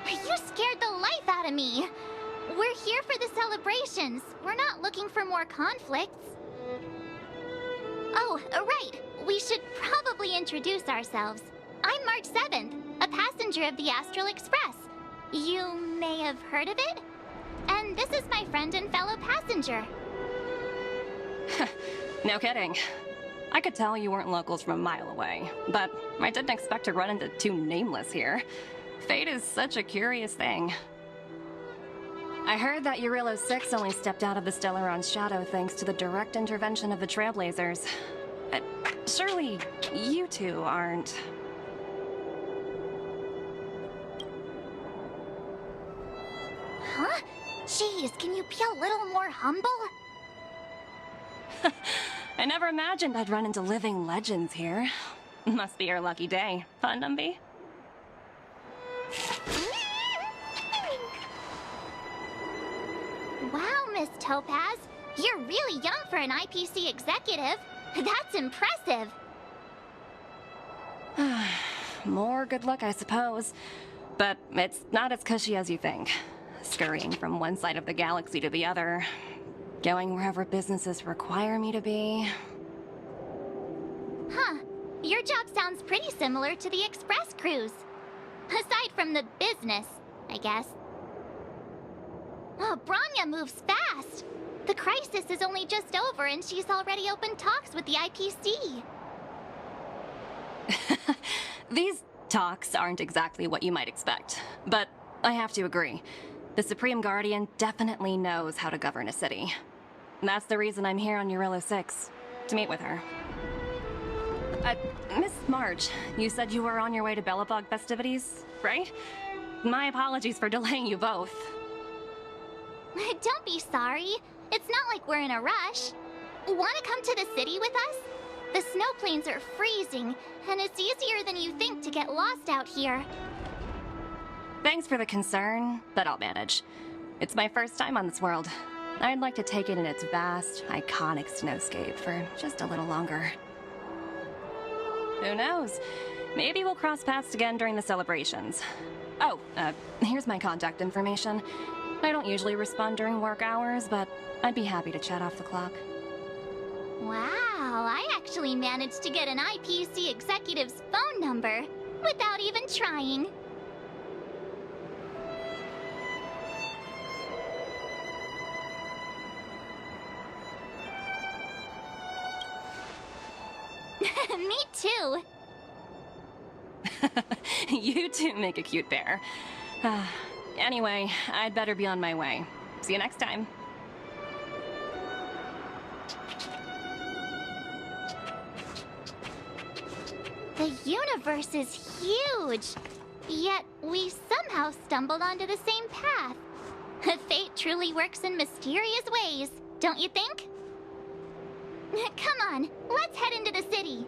you scared the life out of me. We're here for the celebrations. We're not looking for more conflicts. Oh, right. We should probably introduce ourselves. I'm March 7th, a passenger of the Astral Express. You may have heard of it? And this is my friend and fellow passenger. No kidding. I could tell you weren't locals from a mile away, but I didn't expect to run into 2 nameless here. Fate is such a curious thing. I heard that Eurillo 6 only stepped out of the Stellaron's shadow thanks to the direct intervention of the Trailblazers. Surely, you 2 aren't... Huh? Jeez, can you be a little more humble? I never imagined I'd run into living legends here. Must be your lucky day, huh, Numby? Wow, Miss Topaz. You're really young for an IPC executive. That's impressive. More good luck, I suppose. But it's not as cushy as you think. Scurrying from one side of the galaxy to the other. Going wherever businesses require me to be. Huh. Your job sounds pretty similar to the Express cruise. Aside from the business, I guess. Oh, Branya moves fast. The crisis is only just over and she's already opened talks with the IPC. These talks aren't exactly what you might expect. But I have to agree. The Supreme Guardian definitely knows how to govern a city. That's the reason I'm here on Eurillo 6, to meet with her. Miss March, you said you were on your way to Belobog festivities, right? My apologies for delaying you both. Don't be sorry. It's not like we're in a rush. Want to come to the city with us? The snow plains are freezing, and it's easier than you think to get lost out here. Thanks for the concern, but I'll manage. It's my first time on this world. I'd like to take it in its vast, iconic snowscape for just a little longer. Who knows? Maybe we'll cross paths again during the celebrations. Oh, here's my contact information. I don't usually respond during work hours, but I'd be happy to chat off the clock. Wow, I actually managed to get an IPC executive's phone number without even trying. Me too. You two make a cute pair. Anyway, I'd better be on my way. See you next time. The universe is huge, yet we somehow stumbled onto the same path. Fate truly works in mysterious ways, don't you think? Come on, let's head into the city.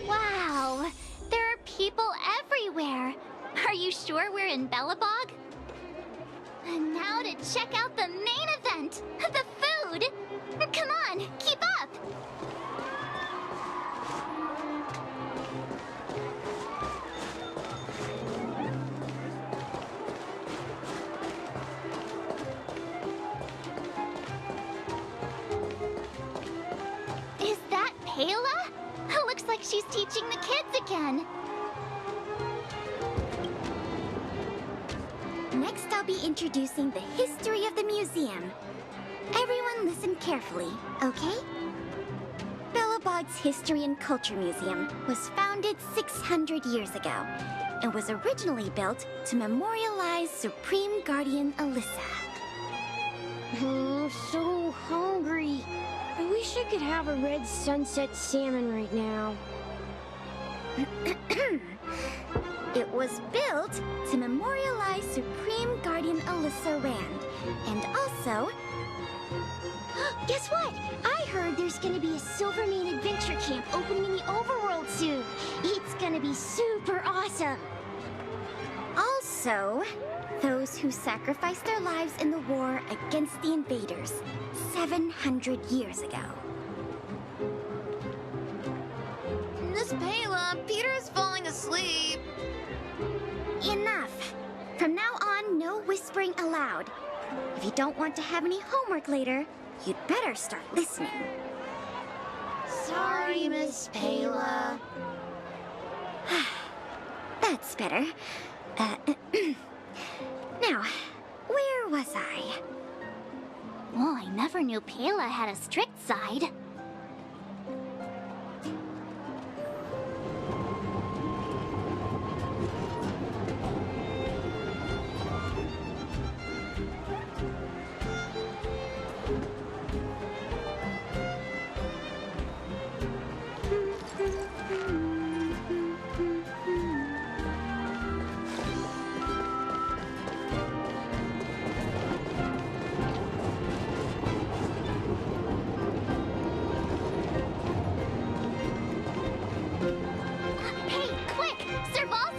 Wow, there are people everywhere. Are you sure we're in Belobog? And now to check out the main event, the food. Come on, keep up. Is that Payla? Looks like she's teaching the kids again. Next, I'll be introducing the history of the museum. Everyone listen carefully, okay? Belobog's History and Culture Museum was founded 600 years ago and was originally built to memorialize Supreme Guardian Alyssa. I'm so hungry. I wish I could have a red sunset salmon right now. It was built to memorialize Supreme Guardian Alyssa Rand, and also... Guess what? I heard there's gonna be a Silvermane adventure camp opening in the overworld soon. It's gonna be super awesome. Also, those who sacrificed their lives in the war against the invaders 700 years ago. Miss Payla, Peter's falling asleep. Enough. From now on, no whispering aloud. If you don't want to have any homework later, you'd better start listening. Sorry, Miss Payla. That's better. Now, where was I? Oh, I never knew Payla had a strict side.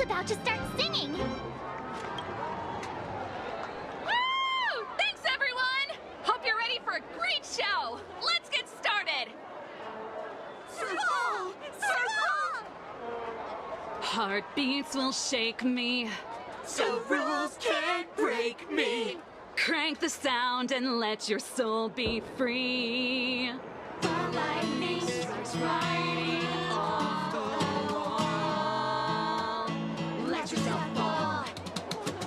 About to start singing! Woo! Thanks, everyone! Hope you're ready for a great show! Let's get started! Serval! Serval! Heartbeats will shake me, so rules can't break me. Crank the sound and let your soul be free. The lightning strikes right off the wall. Let yourself fall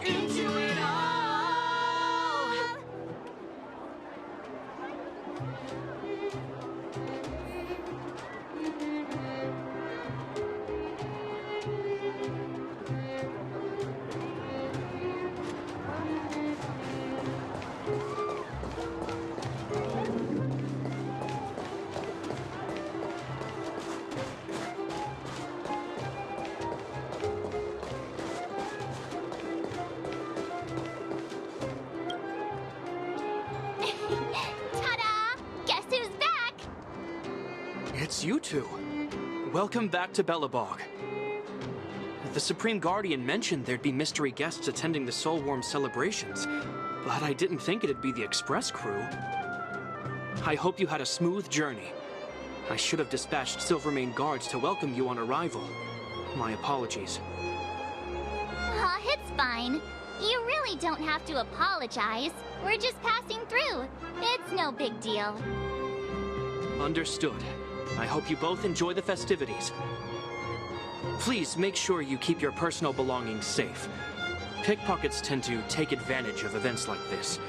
into it all. Ta-da! Guess who's back? It's you two. Welcome back to Belobog. The Supreme Guardian mentioned there'd be mystery guests attending the Soulworm celebrations, but I didn't think it'd be the Express crew. I hope you had a smooth journey. I should have dispatched Silvermane guards to welcome you on arrival. My apologies. Aw, it's fine. You really don't have to apologize. We're just passing through. It's no big deal. Understood. I hope you both enjoy the festivities. Please make sure you keep your personal belongings safe. Pickpockets tend to take advantage of events like this.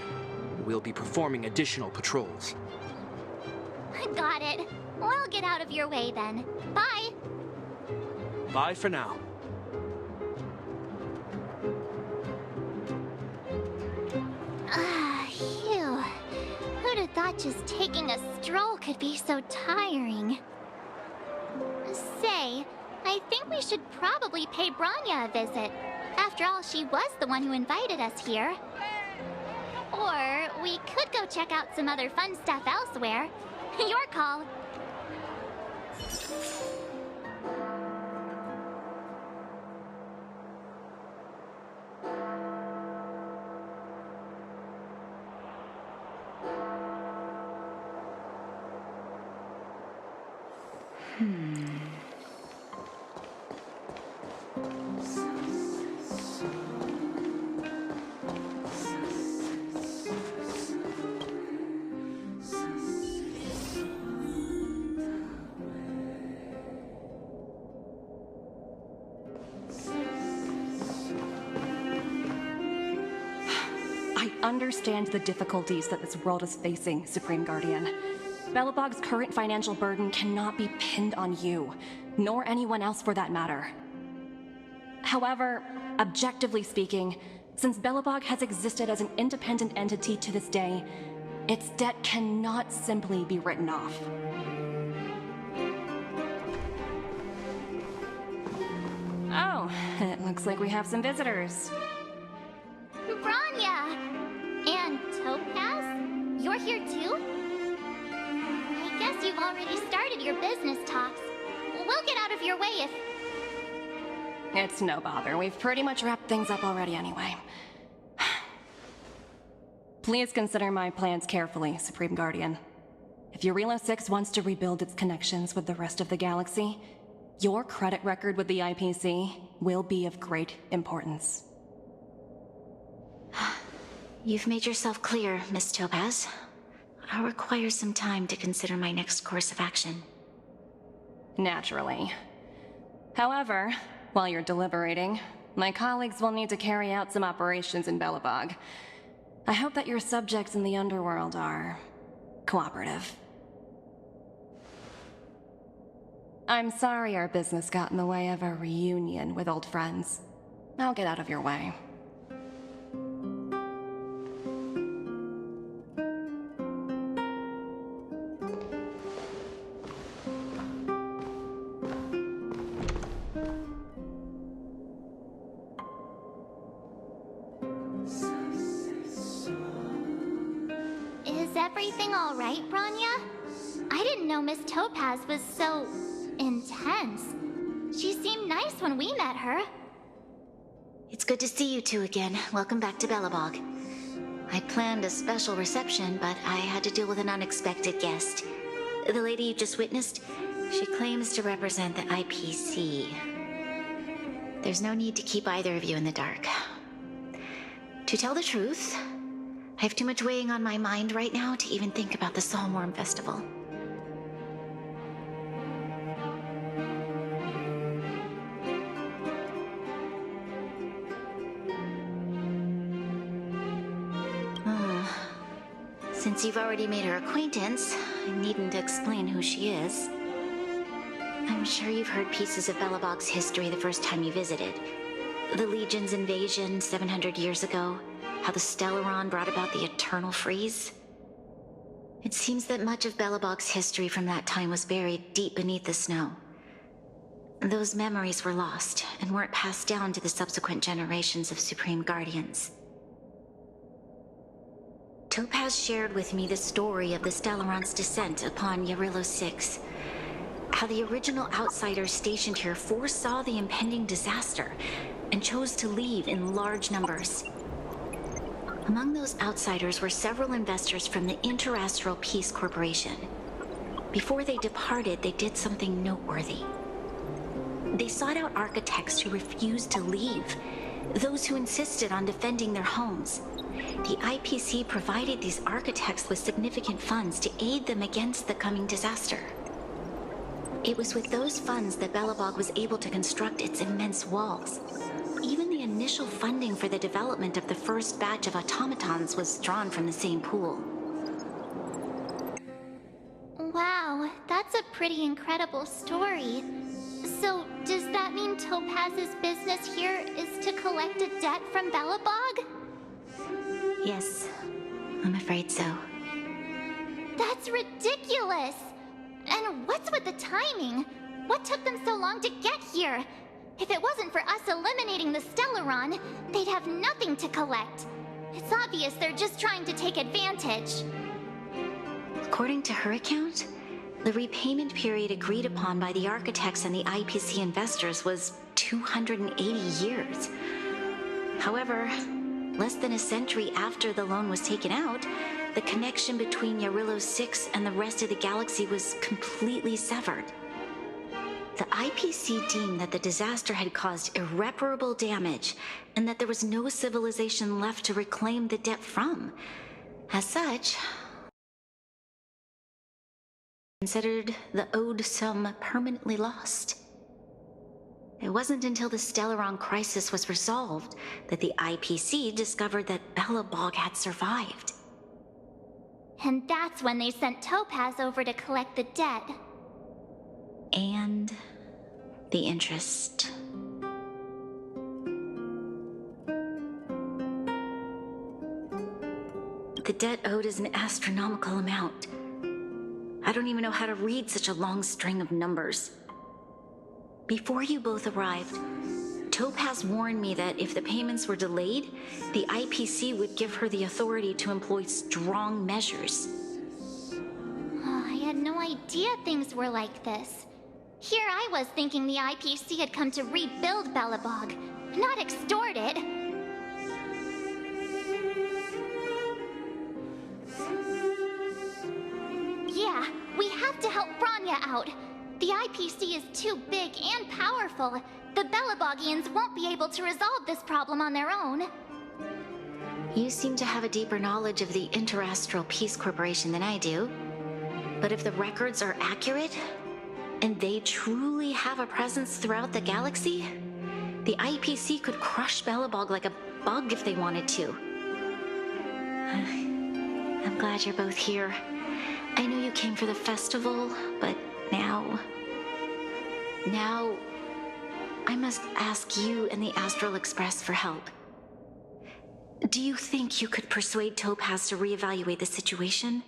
We'll be performing additional patrols. Got it. We'll get out of your way then. Bye. Bye for now. Phew. Who'd have thought just taking a stroll could be so tiring? Say, I think we should probably pay Branya a visit. After all, she was the one who invited us here. Or we could go check out some other fun stuff elsewhere. Your call. I understand the difficulties that this world is facing, Supreme Guardian. Belobog's current financial burden cannot be pinned on you, nor anyone else for that matter. However, objectively speaking, since Belobog has existed as an independent entity to this day, its debt cannot simply be written off. Oh, it looks like we have some visitors. Branya! And Topaz? You're here too? I guess you've already started your business talks. We'll get out of your way if... It's no bother. We've pretty much wrapped things up already anyway. Please consider my plans carefully, Supreme Guardian. If Eurilo 6 wants to rebuild its connections with the rest of the galaxy, your credit record with the IPC will be of great importance. You've made yourself clear, Miss Topaz. I'll require some time to consider my next course of action. Naturally. However, while you're deliberating, my colleagues will need to carry out some operations in Belobog. I hope that your subjects in the underworld are cooperative. I'm sorry our business got in the way of a reunion with old friends. I'll get out of your way. Is everything all right, Branya? I didn't know Miss Topaz was so... intense. She seemed nice when we met her. It's good to see you two again. Welcome back to Belobog. I planned a special reception, but I had to deal with an unexpected guest. The lady you just witnessed, she claims to represent the IPC. There's no need to keep either of you in the dark. To tell the truth, I have too much weighing on my mind right now to even think about the Psalmworm Festival. Since you've already made her acquaintance, I needn't explain who she is. I'm sure you've heard pieces of Belobog's history the first time you visited. The Legion's invasion 700 years ago, how the Stellaron brought about the Eternal Freeze. It seems that much of Belobog's history from that time was buried deep beneath the snow. Those memories were lost and weren't passed down to the subsequent generations of Supreme Guardians. Topaz shared with me the story of the Stellaron's descent upon Eurilo 6. How the original outsiders stationed here foresaw the impending disaster and chose to leave in large numbers. Among those outsiders were several investors from the Interastral Peace Corporation. Before they departed, they did something noteworthy. They sought out architects who refused to leave, those who insisted on defending their homes. The IPC provided these architects with significant funds to aid them against the coming disaster. It was with those funds that Belobog was able to construct its immense walls. Even the initial funding for the development of the first batch of automatons was drawn from the same pool. Wow. pretty incredible story. So, does that mean Topaz's business here is to collect a debt from Belobog? Yes, I'm afraid so. That's ridiculous! And what's with the timing? What took them so long to get here? If it wasn't for us eliminating the Stellaron, they'd have nothing to collect. It's obvious they're just trying to take advantage. According to her account, the repayment period agreed upon by the architects and the IPC investors was 280 years. However, less than a century after the loan was taken out, the connection between Yarillo 6 and the rest of the galaxy was completely severed. The IPC deemed that the disaster had caused irreparable damage and that there was no civilization left to reclaim the debt from. As such, considered the owed sum permanently lost. It wasn't until the Stellaron crisis was resolved that the IPC discovered that Belobog had survived. And that's when they sent Topaz over to collect the debt. And the interest. The debt owed is an astronomical amount. I don't even know how to read such a long string of numbers. Before you both arrived, Topaz warned me that if the payments were delayed, the IPC would give her the authority to employ strong measures. Oh, I had no idea things were like this. Here I was thinking the IPC had come to rebuild Belobog, not extort it. Yeah, we have to help Bronya out. The IPC is too big and powerful. The Belobogians won't be able to resolve this problem on their own. You seem to have a deeper knowledge of the Interastral Peace Corporation than I do. But if the records are accurate, and they truly have a presence throughout the galaxy, the IPC could crush Belobog like a bug if they wanted to. I'm glad you're both here. I know you came for the festival, but now I must ask you and the Astral Express for help. Do you think you could persuade Topaz to reevaluate the situation?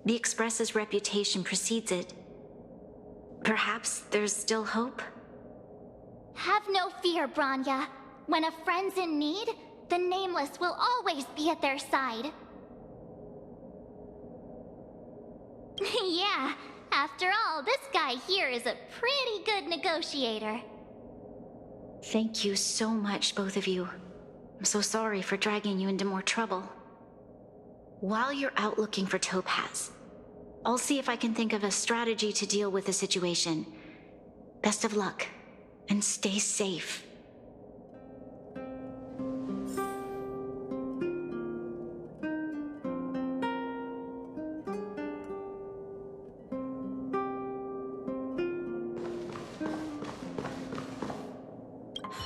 The Express's reputation precedes it. Perhaps there's still hope? Have no fear, Bronya. When a friend's in need, the Nameless will always be at their side. Yeah, after all, this guy here is a pretty good negotiator. Thank you so much, both of you. I'm so sorry for dragging you into more trouble. While you're out looking for Topaz, I'll see if I can think of a strategy to deal with the situation. Best of luck, and stay safe.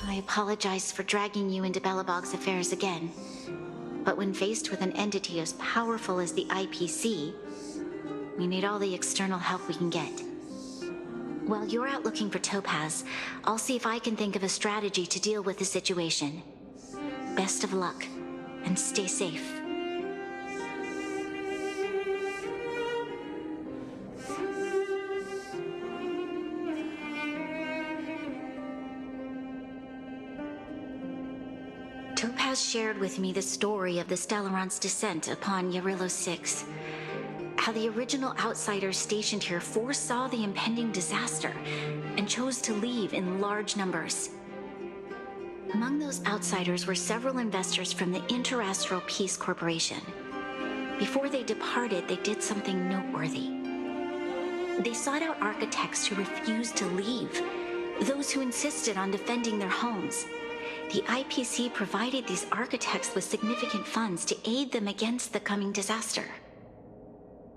I apologize for dragging you into Belobog's affairs again. But when faced with an entity as powerful as the IPC, we need all the external help we can get. While you're out looking for Topaz, I'll see if I can think of a strategy to deal with the situation. Best of luck, and stay safe. Topaz shared with me the story of the Stellaron's descent upon Yarillo 6. How the original outsiders stationed here foresaw the impending disaster and chose to leave in large numbers. Among those outsiders were several investors from the Interastral Peace Corporation. Before they departed, they did something noteworthy. They sought out architects who refused to leave, those who insisted on defending their homes. The IPC provided these architects with significant funds to aid them against the coming disaster.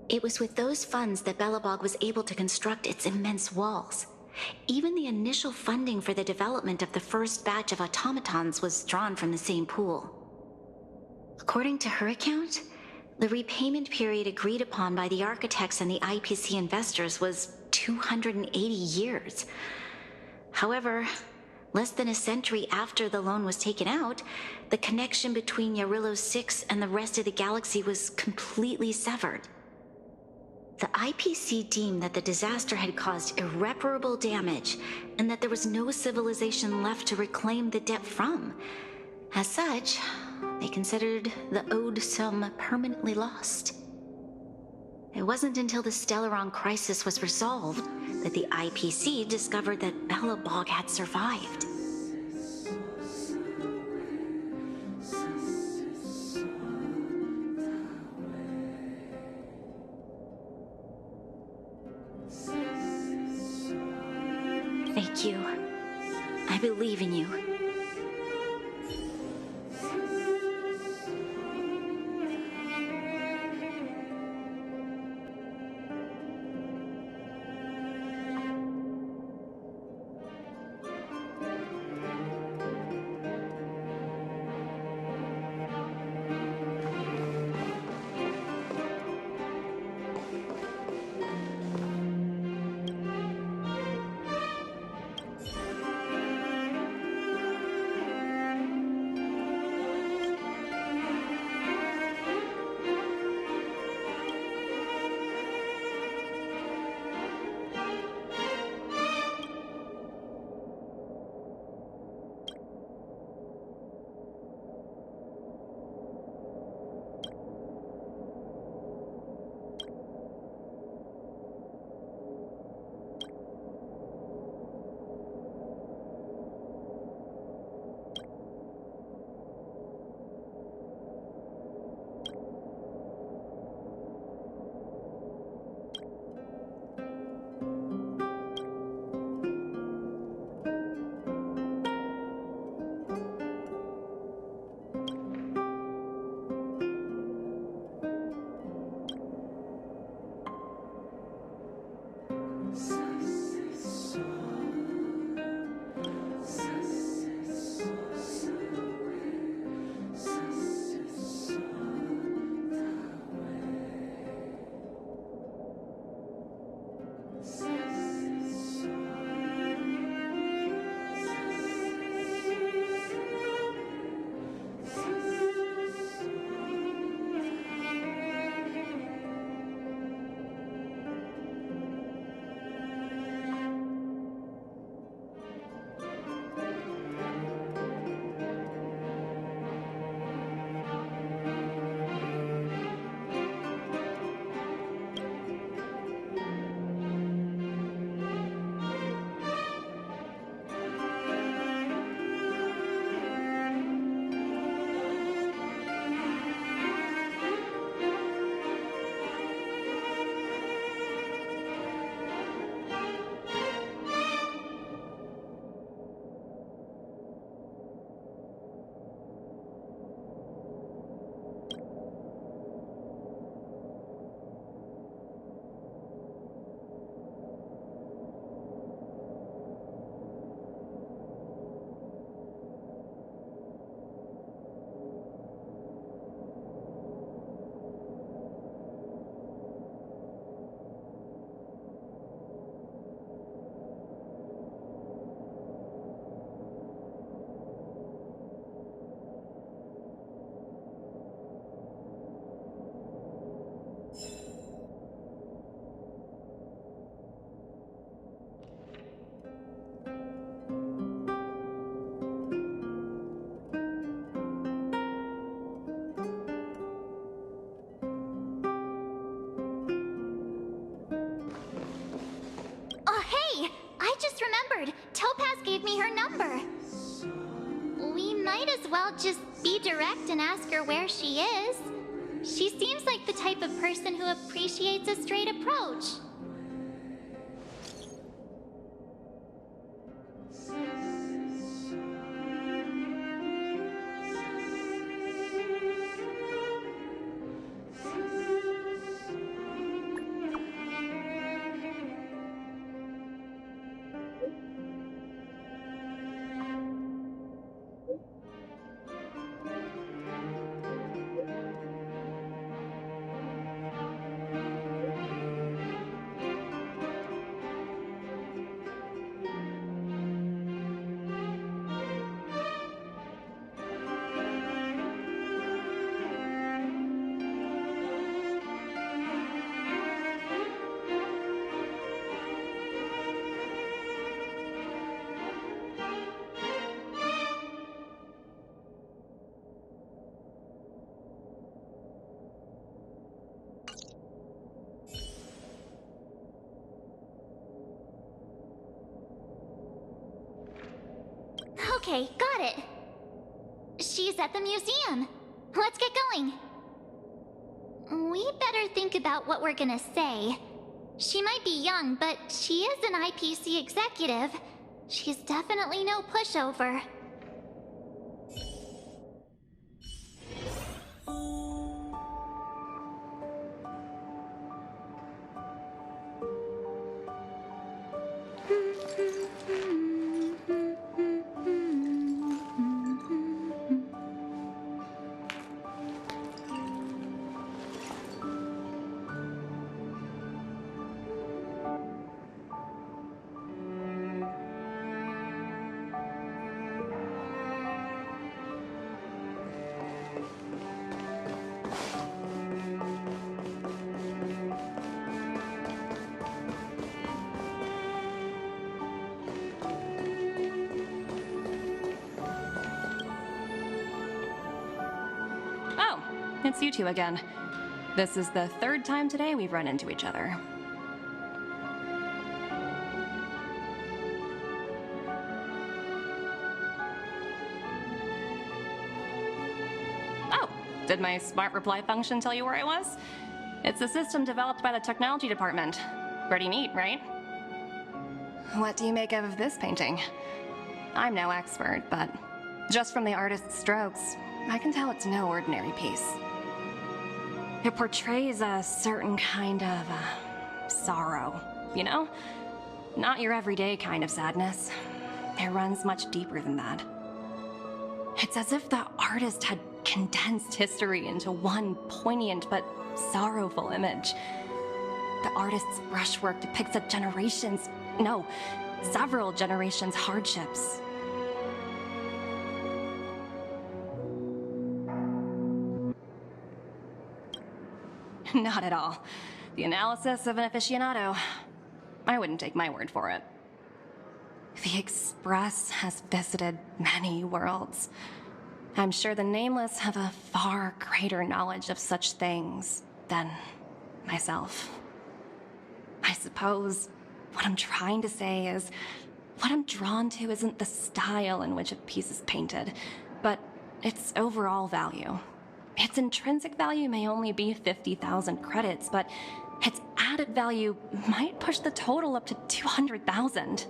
It was with those funds that Belobog was able to construct its immense walls. Even the initial funding for the development of the first batch of automatons was drawn from the same pool. According to her account, the repayment period agreed upon by the architects and the IPC investors was 280 years. However, less than a century after the loan was taken out, the connection between Yarillo 6 and the rest of the galaxy was completely severed. The IPC deemed that the disaster had caused irreparable damage and that there was no civilization left to reclaim the debt from. As such, they considered the owed sum permanently lost. It wasn't until the Stellaron crisis was resolved that the IPC discovered that Belobog had survived. Thank you. I believe in you. remembered. Topaz gave me her number. We might as well just be direct and ask her where she is. She seems like the type of person who appreciates a straight approach. Okay, got it. She's at the museum. Let's get going. We better think about what we're gonna say. She might be young, but she is an IPC executive. She's definitely no pushover. Oh, it's you two again. This is the third time today we've run into each other. Oh, did my smart reply function tell you where I was? It's a system developed by the technology department. Pretty neat, right? What do you make of this painting? I'm no expert, but just from the artist's strokes, I can tell it's no ordinary piece. It portrays a certain kind of sorrow, you know? Not your everyday kind of sadness. It runs much deeper than that. It's as if the artist had condensed history into one poignant but sorrowful image. The artist's brushwork depicts several generations' hardships. Not at all. The analysis of an aficionado. I wouldn't take my word for it. The Express has visited many worlds. I'm sure the Nameless have a far greater knowledge of such things than myself. I suppose what I'm trying to say is, what I'm drawn to isn't the style in which a piece is painted, but its overall value. Its intrinsic value may only be 50,000 credits, but its added value might push the total up to 200,000.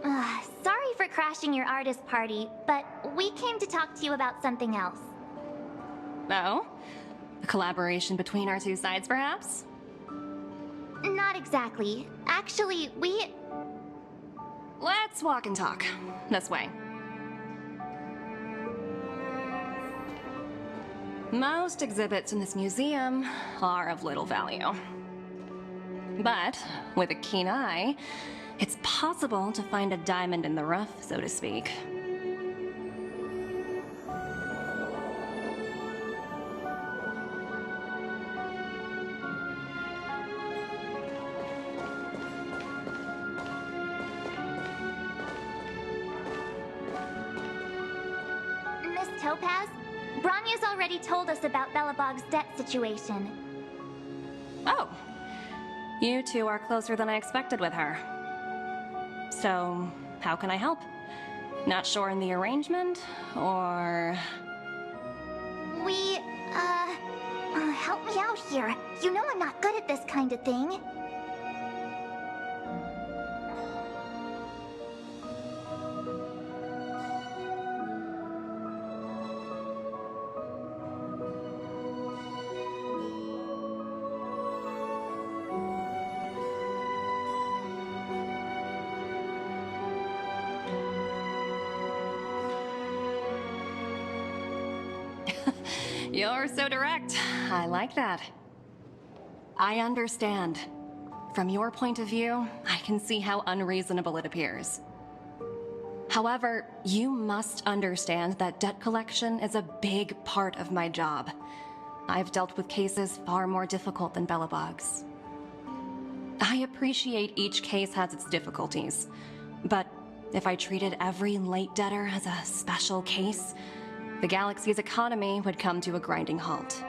Sorry for crashing your artist party, but we came to talk to you about something else. Oh? A collaboration between our two sides, perhaps? Not exactly. Actually, Let's walk and talk. This way. Most exhibits in this museum are of little value. But with a keen eye, it's possible to find a diamond in the rough, so to speak. Miss Topaz, Branya's already told us about Belobog's debt situation. Oh. You two are closer than I expected with her. So, how can I help? Not sure in the arrangement, or... Help me out here. You know I'm not good at this kind of thing. You're so direct. I like that. I understand. From your point of view, I can see how unreasonable it appears. However, you must understand that debt collection is a big part of my job. I've dealt with cases far more difficult than Belobog's. I appreciate each case has its difficulties, but if I treated every late debtor as a special case, the galaxy's economy would come to a grinding halt.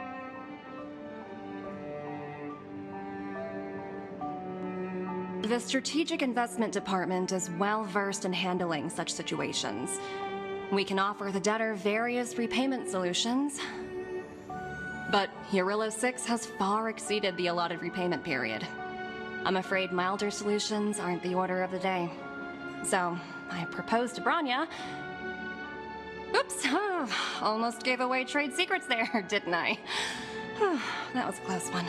The Strategic Investment Department is well versed in handling such situations. We can offer the debtor various repayment solutions. But Eurillo 6 has far exceeded the allotted repayment period. I'm afraid milder solutions aren't the order of the day. So, I proposed to Branya. Oops, almost gave away trade secrets there, didn't I? That was a close one.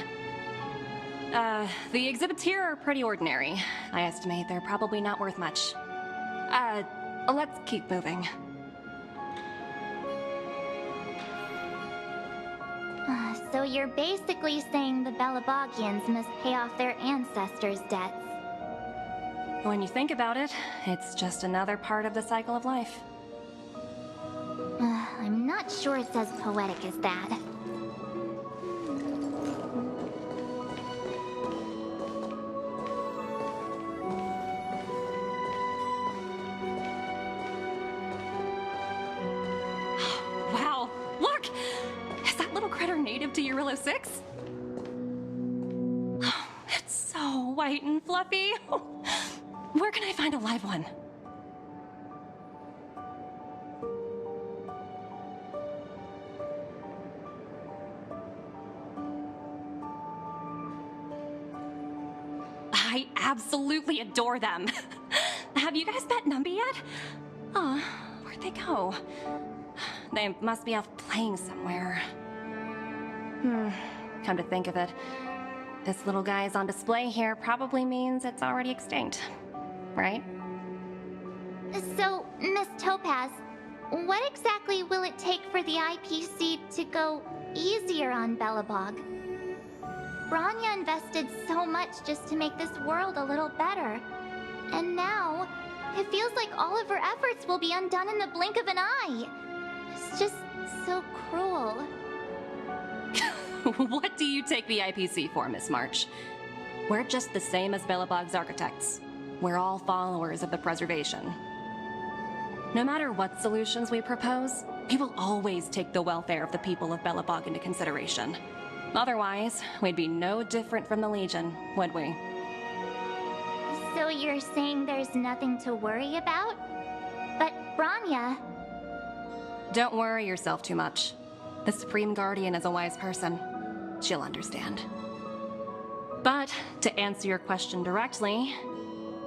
The exhibits here are pretty ordinary. I estimate they're probably not worth much. Let's keep moving. So you're basically saying the Belabogians must pay off their ancestors' debts. When you think about it, it's just another part of the cycle of life. I'm not sure it's as poetic as that. Wow, look! Is that little critter native to Eurillo 6? It's so white and fluffy. Where can I find a live one? I absolutely adore them. Have you guys met Numby yet? Oh, where'd they go? They must be off playing somewhere. Come to think of it, this little guy is on display here probably means it's already extinct, right? So, Miss Topaz, what exactly will it take for the IPC to go easier on Belobog? Branya invested so much just to make this world a little better. And now, it feels like all of her efforts will be undone in the blink of an eye. It's just so cruel. What do you take the IPC for, Miss March? We're just the same as Belobog's architects. We're all followers of the preservation. No matter what solutions we propose, we will always take the welfare of the people of Belobog into consideration. Otherwise, we'd be no different from the Legion, would we? So you're saying there's nothing to worry about? But Branya... Don't worry yourself too much. The Supreme Guardian is a wise person. She'll understand. But, to answer your question directly,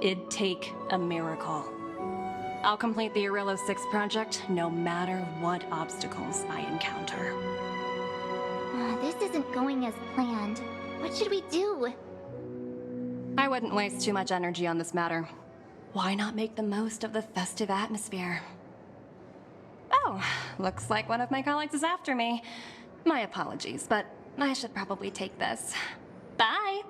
it'd take a miracle. I'll complete the Eurillo 6 project no matter what obstacles I encounter. This isn't going as planned. What should we do? I wouldn't waste too much energy on this matter. Why not make the most of the festive atmosphere? Oh, looks like one of my colleagues is after me. My apologies, but I should probably take this. Bye!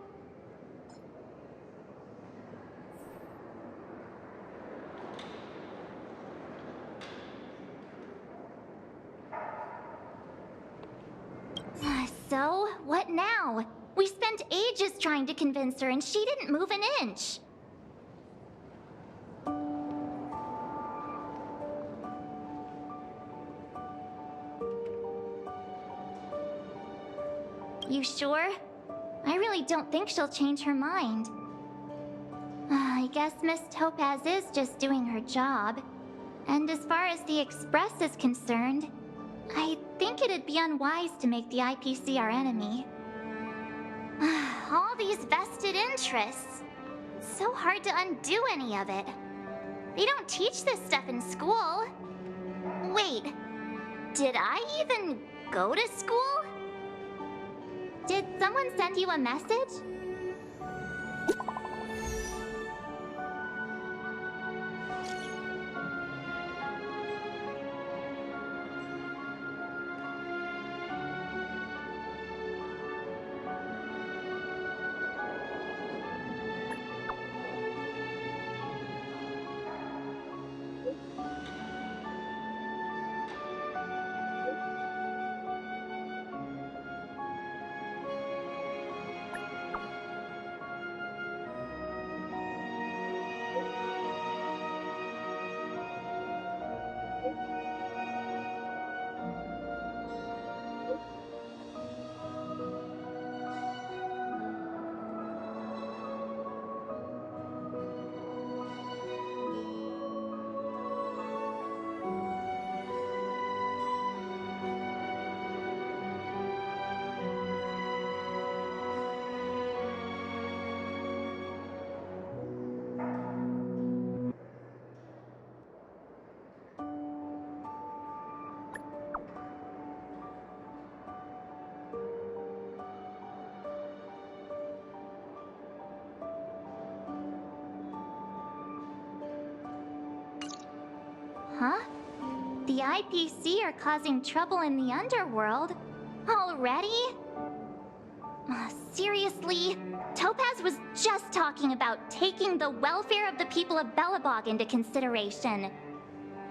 So, what now? We spent ages trying to convince her and she didn't move an inch. You sure? I really don't think she'll change her mind. I guess Miss Topaz is just doing her job. And as far as the Express is concerned, I think it'd be unwise to make the IPC our enemy. All these vested interests. It's so hard to undo any of it. They don't teach this stuff in school. Wait, did I even go to school? Did someone send you a message? Huh? The IPC are causing trouble in the underworld? Already? Seriously? Topaz was just talking about taking the welfare of the people of Belobog into consideration.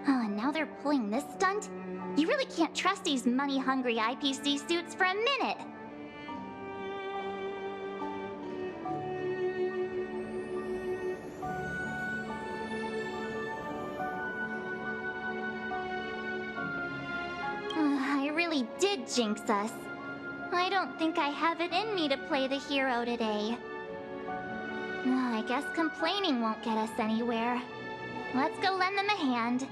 Oh, and now they're pulling this stunt? You really can't trust these money-hungry IPC suits for a minute. I really did jinx us. I don't think I have it in me to play the hero today. I guess complaining won't get us anywhere. Let's go lend them a hand.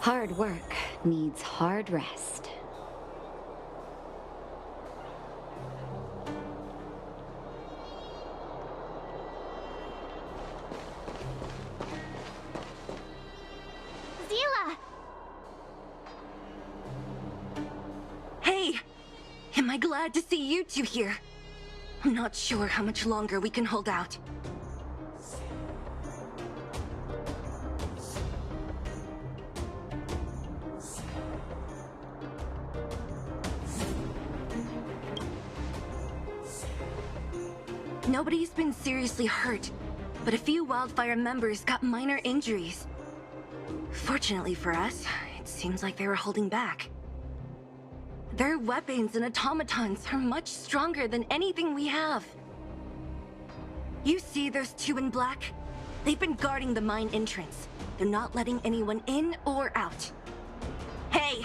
Hard work needs hard rest. Zila! Hey! Am I glad to see you two here? I'm not sure how much longer we can hold out. Nobody's been seriously hurt, but a few Wildfire members got minor injuries. Fortunately for us, it seems like they were holding back. Their weapons and automatons are much stronger than anything we have. You see those two in black? They've been guarding the mine entrance. They're not letting anyone in or out. Hey!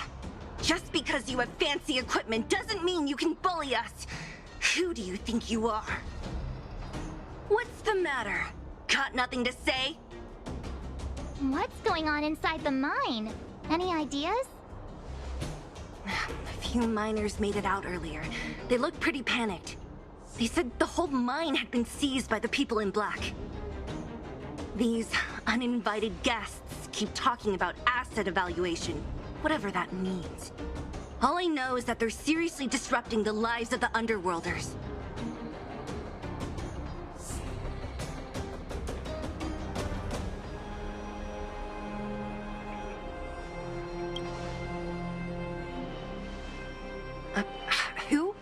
Just because you have fancy equipment doesn't mean you can bully us! Who do you think you are? What's the matter? Got nothing to say? What's going on inside the mine? Any ideas? A few miners made it out earlier. They looked pretty panicked. They said the whole mine had been seized by the people in black. These uninvited guests keep talking about asset evaluation, whatever that means. All I know is that they're seriously disrupting the lives of the Underworlders. Who?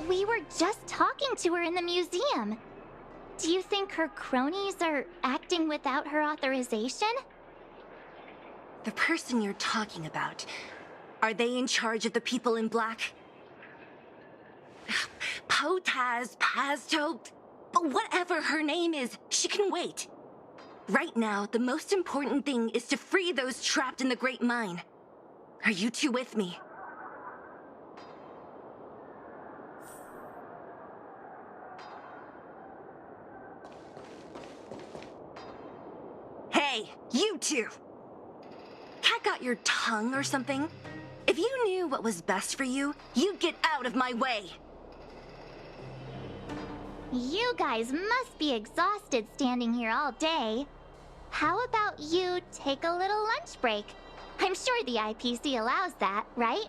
We were just talking to her in the museum. Do you think her cronies are acting without her authorization? The person you're talking about, are they in charge of the people in black? Potaz, Pazto, but whatever her name is, she can wait. Right now, the most important thing is to free those trapped in the Great Mine. Are you two with me? Hey, you two! Cat got your tongue or something? If you knew what was best for you, you'd get out of my way! You guys must be exhausted standing here all day. How about you take a little lunch break? I'm sure the IPC allows that, right?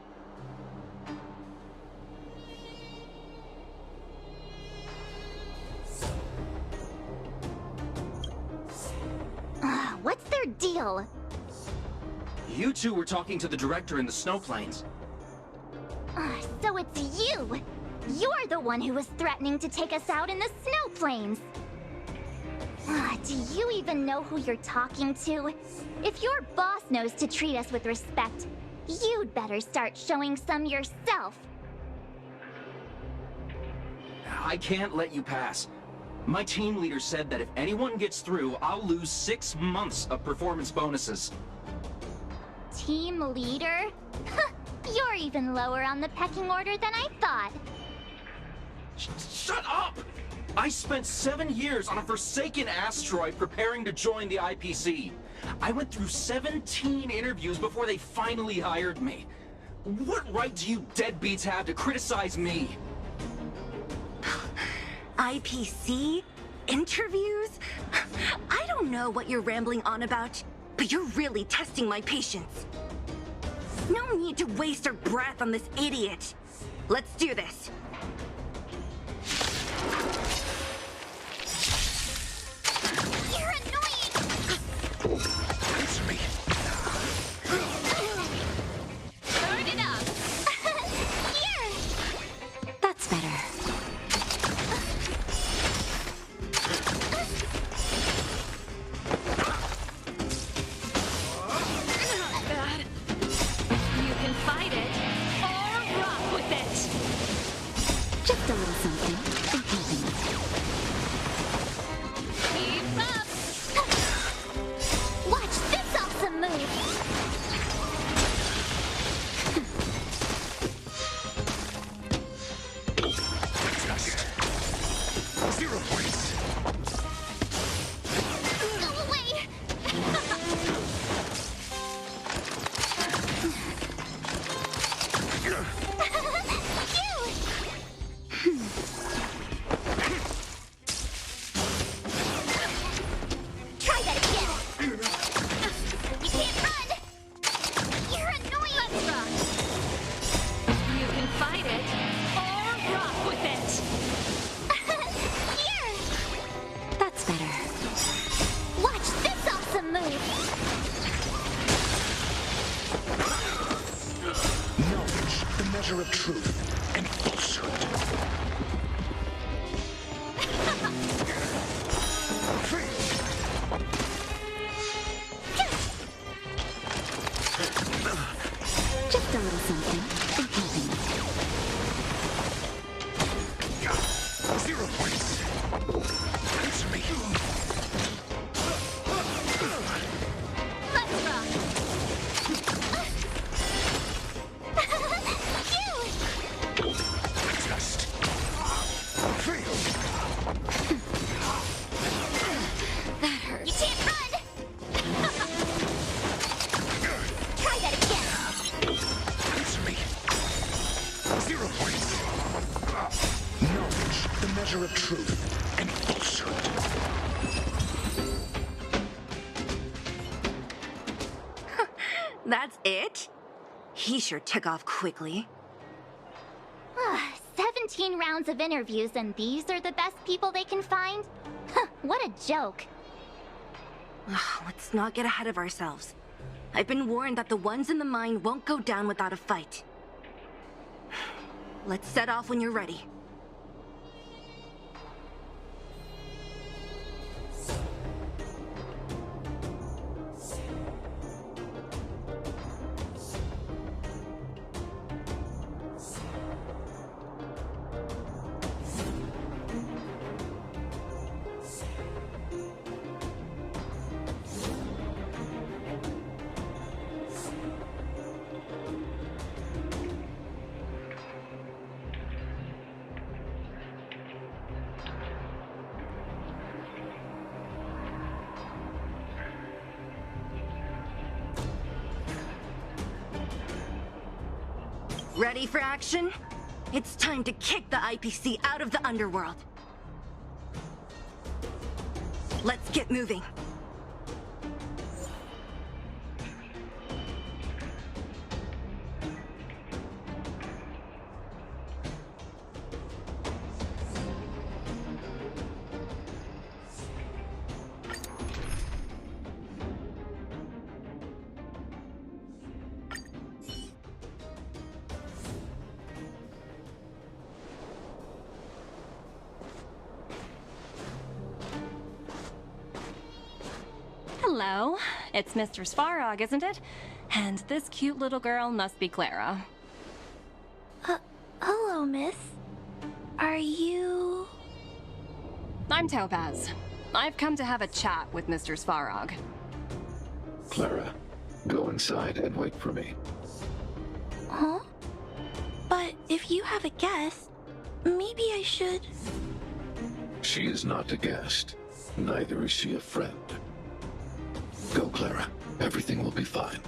What's their deal? You two were talking to the director in the snow plains. So it's you! You're the one who was threatening to take us out in the snow plains! Do you even know who you're talking to? If your boss knows to treat us with respect, you'd better start showing some yourself. I can't let you pass. My team leader said that if anyone gets through, I'll lose 6 months of performance bonuses. Team leader? You're even lower on the pecking order than I thought. Shut up! I spent 7 years on a forsaken asteroid preparing to join the IPC. I went through 17 interviews before they finally hired me. What right do you deadbeats have to criticize me? IPC? Interviews? I don't know what you're rambling on about, but you're really testing my patience. No need to waste our breath on this idiot. Let's do this. Just a little something in keeping. Keep up! Watch this awesome move! 0 points. Go away! Try that again! You can't run! You're annoying! Let's rock! You can fight it or rock with it. Here! That's better. Watch this awesome move! Knowledge, the measure of truth and falsehood. Just a little something in keeping. 0 points. Answer me. Let's rock! You! Just fail. That hurts. You can't run! Try that again! Answer me. 0 points. Knowledge, the measure of truth and falsehood. That's it? He sure took off quickly. 17 rounds of interviews and these are the best people they can find? Huh, what a joke. Let's not get ahead of ourselves. I've been warned that the ones in the mine won't go down without a fight. Let's set off when you're ready. Ready for action? It's time to kick the IPC out of the underworld. Let's get moving. Hello, it's Mr. Svarog, isn't it? And this cute little girl must be Clara. Hello, miss. Are you... I'm Topaz. I've come to have a chat with Mr. Svarog. Clara, go inside and wait for me. Huh? But if you have a guest, maybe I should... She is not a guest. Neither is she a friend. Go, Clara. Everything will be fine.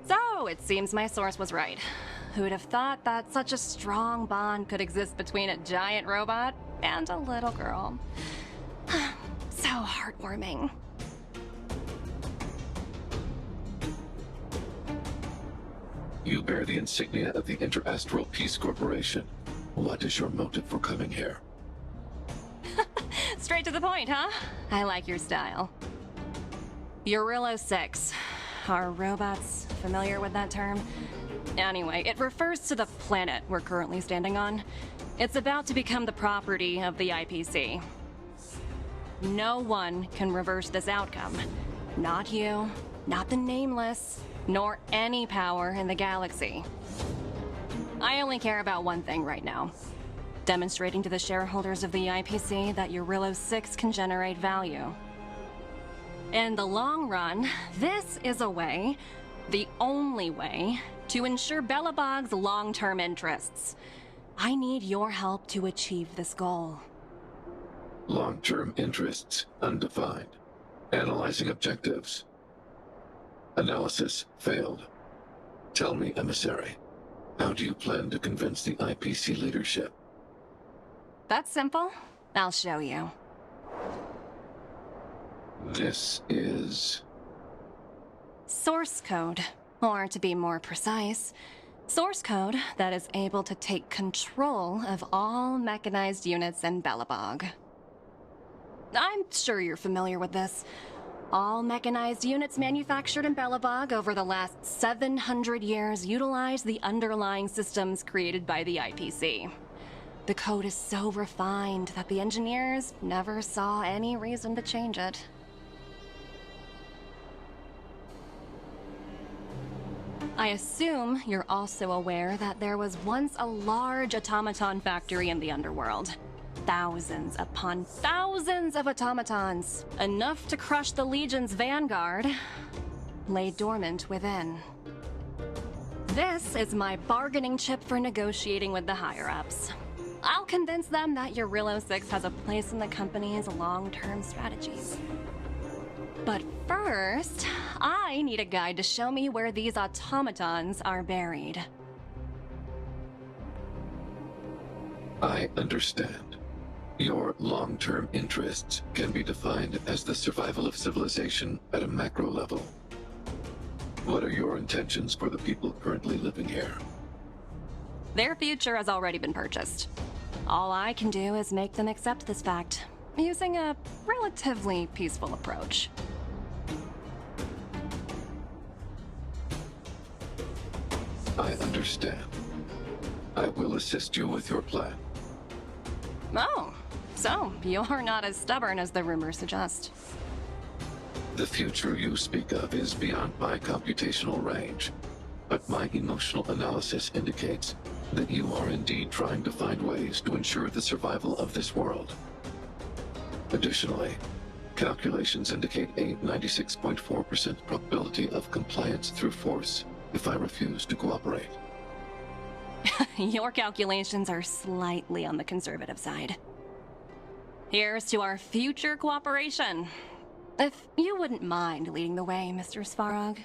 So, it seems my source was right. Who'd have thought that such a strong bond could exist between a giant robot and a little girl? So heartwarming. You bear the insignia of the Interastral Peace Corporation. What is your motive for coming here? Straight to the point, huh? I like your style. Eurillo 6. Are robots familiar with that term? Anyway, it refers to the planet we're currently standing on. It's about to become the property of the IPC. No one can reverse this outcome. Not you, not the Nameless, nor any power in the galaxy. I only care about one thing right now. Demonstrating to the shareholders of the IPC that Eurillo 6 can generate value. In the long run, this is a way, the only way, to ensure Belobog's long-term interests. I need your help to achieve this goal. Long-term interests undefined. Analyzing objectives. Analysis failed. Tell me, emissary, how do you plan to convince the IPC leadership? That's simple. I'll show you. This is... Source code, or to be more precise, source code that is able to take control of all mechanized units in Belobog. I'm sure you're familiar with this. All mechanized units manufactured in Belobog over the last 700 years utilize the underlying systems created by the IPC. The code is so refined that the engineers never saw any reason to change it. I assume you're also aware that there was once a large automaton factory in the underworld. Thousands upon thousands of automatons, enough to crush the Legion's vanguard, lay dormant within. This is my bargaining chip for negotiating with the higher-ups. I'll convince them that Eurillo 6 has a place in the company's long-term strategies. But first, I need a guide to show me where these automatons are buried. I understand. Your long-term interests can be defined as the survival of civilization at a macro level. What are your intentions for the people currently living here? Their future has already been purchased. All I can do is make them accept this fact, using a relatively peaceful approach. I understand. I will assist you with your plan. Oh, so you're not as stubborn as the rumors suggest. The future you speak of is beyond my computational range, but my emotional analysis indicates that you are indeed trying to find ways to ensure the survival of this world. Additionally, calculations indicate a 96.4% probability of compliance through force if I refuse to cooperate. Your calculations are slightly on the conservative side. Here's to our future cooperation. If you wouldn't mind leading the way, Mr. Svarog.